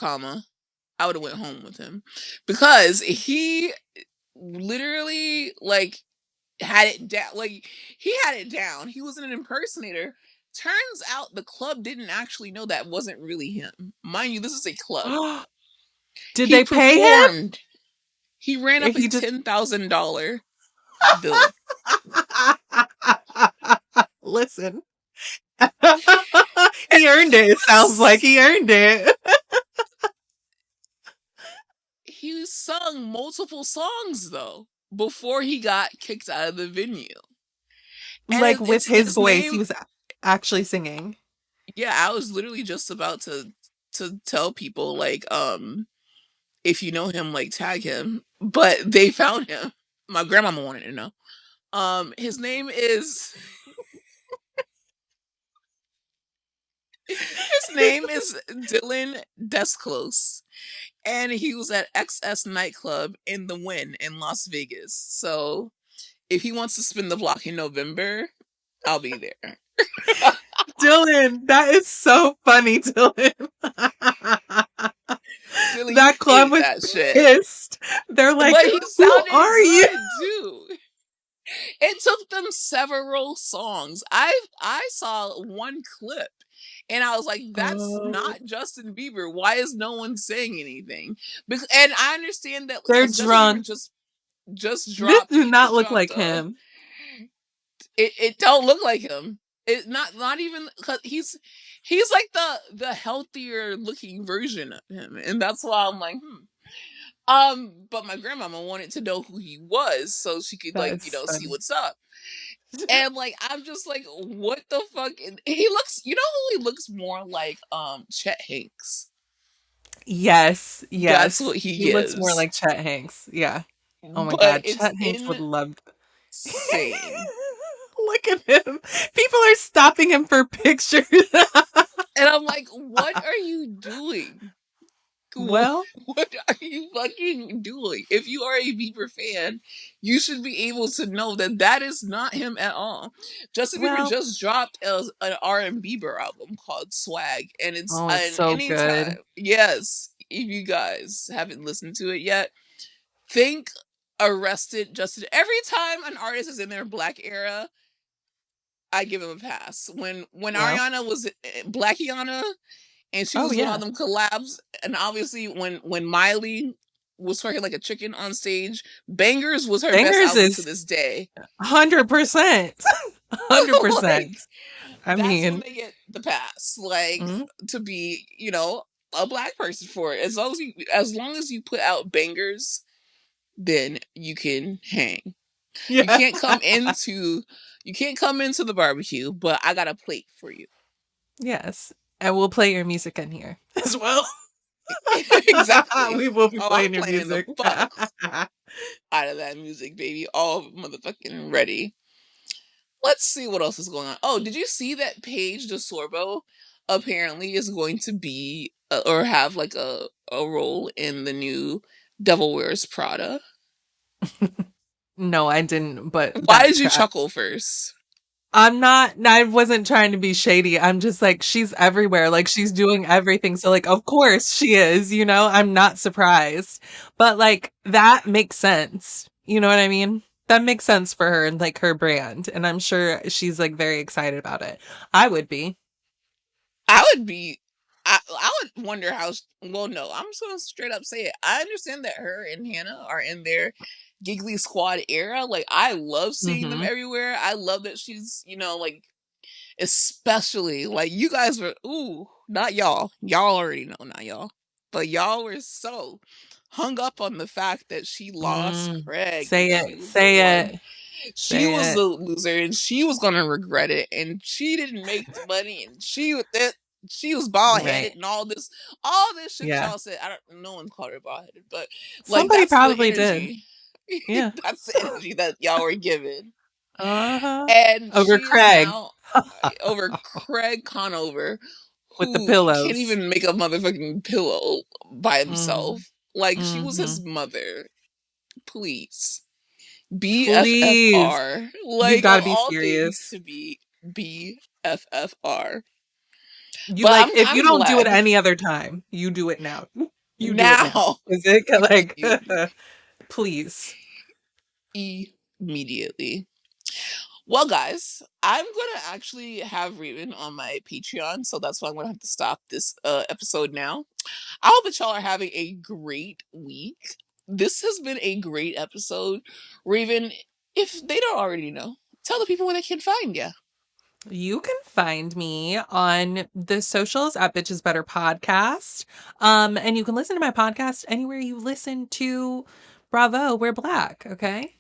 I would have went home with him because he literally like had it down. Like he had it down. He was an impersonator. Turns out the club didn't actually know that wasn't really him. Mind you, this is a club. Did He they pay him? performed. He ran Or up a he just $10,000 bill. listen. He earned it. It sounds like he earned it. He sung multiple songs though before he got kicked out of the venue. And Like with his his voice, he name. was actually singing. Yeah, I was literally just about to tell people like if you know him, like tag him, but they found him. My grandmama wanted to know. His name is his name is Dylan Desclose, and he was at XS nightclub in the Wynn in Las Vegas. So if he wants to spin the block in November, I'll be there. Dylan, that is so funny, Dylan. Dylan, you That club hated was that shit. pissed. They're like, But he who sounded are you? good too. It took them several songs. I saw one clip and I was like, that's Oh, not Justin Bieber. Why is no one saying anything? Because, and I understand that they're because Justin Bieber drunk. just This dropped do he not just look dropped like him. it don't look like him. It not even cause he's like the healthier looking version of him. And that's why I'm like, but my grandmama wanted to know who he was so she could like, That's see funny. what's up. And like I'm just like, what the fuck? And he looks, who he looks more like Chet Hanks. Yes, That's yes. what he He looks more gives. like Chet Hanks. Yeah. Oh my But God. it's Chet Hanks would love. insane. Look at him. People are stopping him for pictures. And I'm like, what are you doing? Well, What are you fucking doing? If you are a Bieber fan, you should be able to know that that is not him at all. Justin Bieber well. just dropped an R&B Bieber album called Swag, and it's Oh, it's an so anytime. good. Yes, if you guys haven't listened to it yet, think Arrested Justin. Every time an artist is in their black era, I give him a pass. When Well. Ariana was Blackiana, and she Oh was doing all yeah. them collabs. And obviously, when Miley was twerking like a chicken on stage, Bangers was her best Bangers album to is this day. 100%. Like 100%. I that's when mean, they get the pass, like mm, to be, a black person for it. As long as you put out bangers, then you can hang. You yeah. can't come into you can't come into the barbecue, but I got a plate for you. Yes. And we'll play your music in here as well. Exactly. We will be Oh, I'm playing your playing the music. fuck out of that music, baby. All motherfucking ready. Let's see what else is going on. Oh, did you see that Paige DeSorbo apparently is going to be or have like a role in the new Devil Wears Prada? No, I didn't, but Why that did you track. chuckle first? I wasn't trying to be shady. I'm just like, she's everywhere. Like, she's doing everything. So, like, of course she is, I'm not surprised. But, like, that makes sense. You know what I mean? That makes sense for her and, like, her brand. And I'm sure she's, like, very excited about it. I would be. I would be. I would wonder how. Well, no, I'm just gonna straight up say it. I understand that her and Hannah are in their Giggly Squad era. Like, I love seeing them Hmm. everywhere. I love that she's, like, especially like you guys were. Ooh, not y'all. Y'all already know, not y'all. But y'all were so hung up on the fact that she lost Craig Say and she it. was the Say one. it. She Say was it. the loser and she was gonna regret it and she didn't make the money and she was bald headed Right. and all this shit that Yeah. y'all said. I don't No one called her bald headed, but like Somebody that's the probably did. energy. Yeah. That's the energy that y'all were given. Uh-huh. And Over she is Craig now over Craig Conover, with the who can't pillows. even make a motherfucking pillow by Mm. himself. Like she was Hmm. his mother. Please. Please. BFFR. You Like, of gotta be all things serious. to be BFFR. You But like, I'm if you I'm don't do it glad any other time, you do it now. You do it now. now. Is it like, You please? immediately. Well, guys, I'm gonna actually have Raven on my Patreon, so that's why I'm gonna have to stop this episode now. I hope that y'all are having a great week. This has been a great episode. Raven, if they don't already know, tell the people where they can find you. You can find me on the socials at Bitches Better Podcast. And you can listen to my podcast anywhere you listen to Bravo, We're Black. Okay.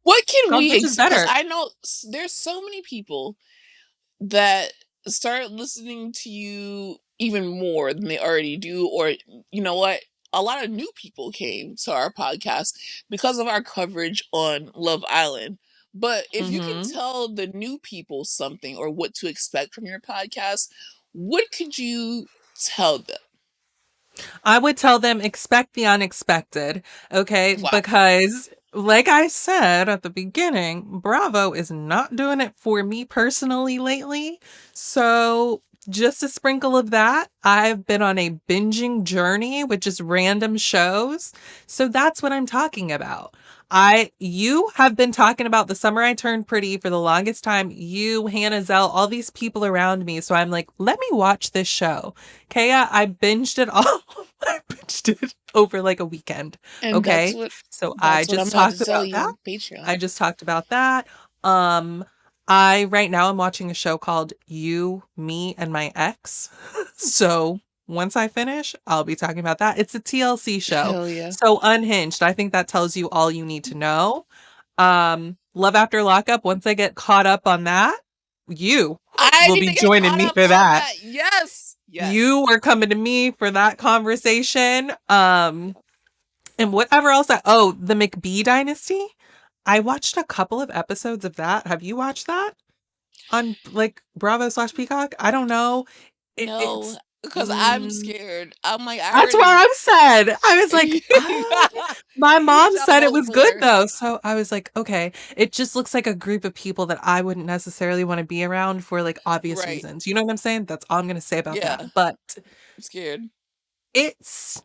What It's can called we Bitches expect? Because Better. I know there's so many people that start listening to you even more than they already do. Or, you know what? A lot of new people came to our podcast because of our coverage on Love Island. But if you can Hmm. tell the new people something or what to expect from your podcast, what could you tell them? I would tell them expect the unexpected, okay? Wow. Because like I said at the beginning, Bravo is not doing it for me personally lately. So, just a sprinkle of that. I've been on a binging journey with just random shows. So, that's what I'm talking about. You have been talking about The Summer I Turned Pretty for the longest time. You, Hannah Zell, all these people around me. So I'm like, let me watch this show. Kaya, I binged it all. I binged it over like a weekend. And Okay. So I that's what I'm just about to talked tell about you that. on Patreon. I just talked about that. Um, I right now I'm watching a show called You, Me, and My Ex. So once I finish, I'll be talking about that. It's a TLC show. Hell yeah. So unhinged. I think that tells you all you need to know. Love After Lockup, once I get caught up on that, you I will need be to get joining caught me up for on that. that. Yes. Yes. You are coming to me for that conversation. And whatever else the McBee Dynasty. I watched a couple of episodes of that. Have you watched that on like Bravo/Peacock? I don't know. No, It's because I'm scared. I'm like, I that's where already. I'm sad. I was like, my What mom y'all said it vote was good for? though. So I was like, okay. It just looks like a group of people that I wouldn't necessarily want to be around for like obvious Right. reasons. You know what I'm saying? That's all I'm gonna say about Yeah. that. But I'm scared. it's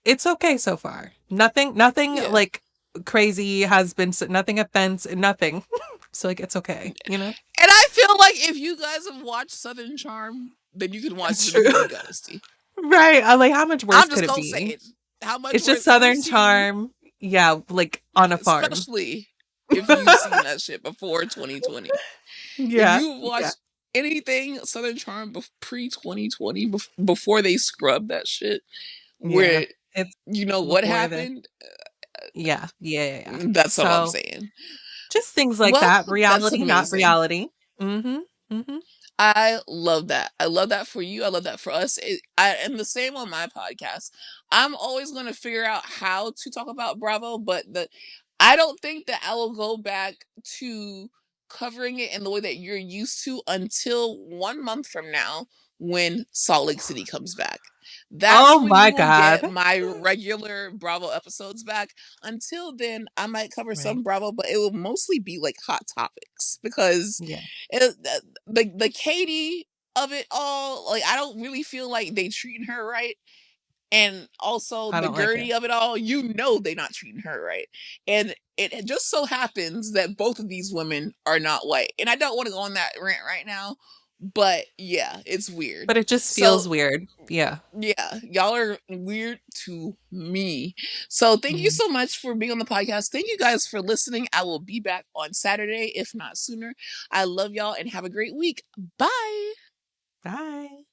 it's okay so far. Nothing Yeah. like crazy has been nothing offense, nothing. So like it's okay, you know? And I feel like if you guys have watched Southern Charm, then you can watch That's the true. McBee Dynasty. Right. I'm like, how much worse I'm could just it gonna say be? it. How much It's just worse? If you've Southern seen, charm. Yeah, like on a farm. especially if you've seen that shit before 2020. If Yeah. you've Yeah. watched anything Southern Charm pre 2020, before they scrubbed that shit, Yeah. where It's you know what before the happened, yeah. Yeah. Yeah. Yeah. that's all I'm So saying. just things like Well, that. that's Reality, not amazing. reality. Mm-hmm. Mm-hmm. I love that. I love that for you. I love that for us. I am the same on my podcast. I'm always going to figure out how to talk about Bravo, but I don't think that I will go back to covering it in the way that you're used to until 1 month from now when Salt Lake City comes back. That's Oh when you my will get God. my regular Bravo episodes back. Until then, I might cover Right. some Bravo, but it will mostly be like hot topics because Yeah. it, the Katie of it all, like I don't really feel like they treating her right. And also I the don't like it. Gertie of it all, you know they're not treating her right. And it just so happens that both of these women are not white. And I don't want to go on that rant right now, but yeah, it's weird. But it just So feels weird. Yeah. yeah, y'all are weird to me. So thank you Mm. so much for being on the podcast. Thank you guys for listening. I will be back on Saturday, if not sooner. I love y'all and have a great week. Bye. Bye.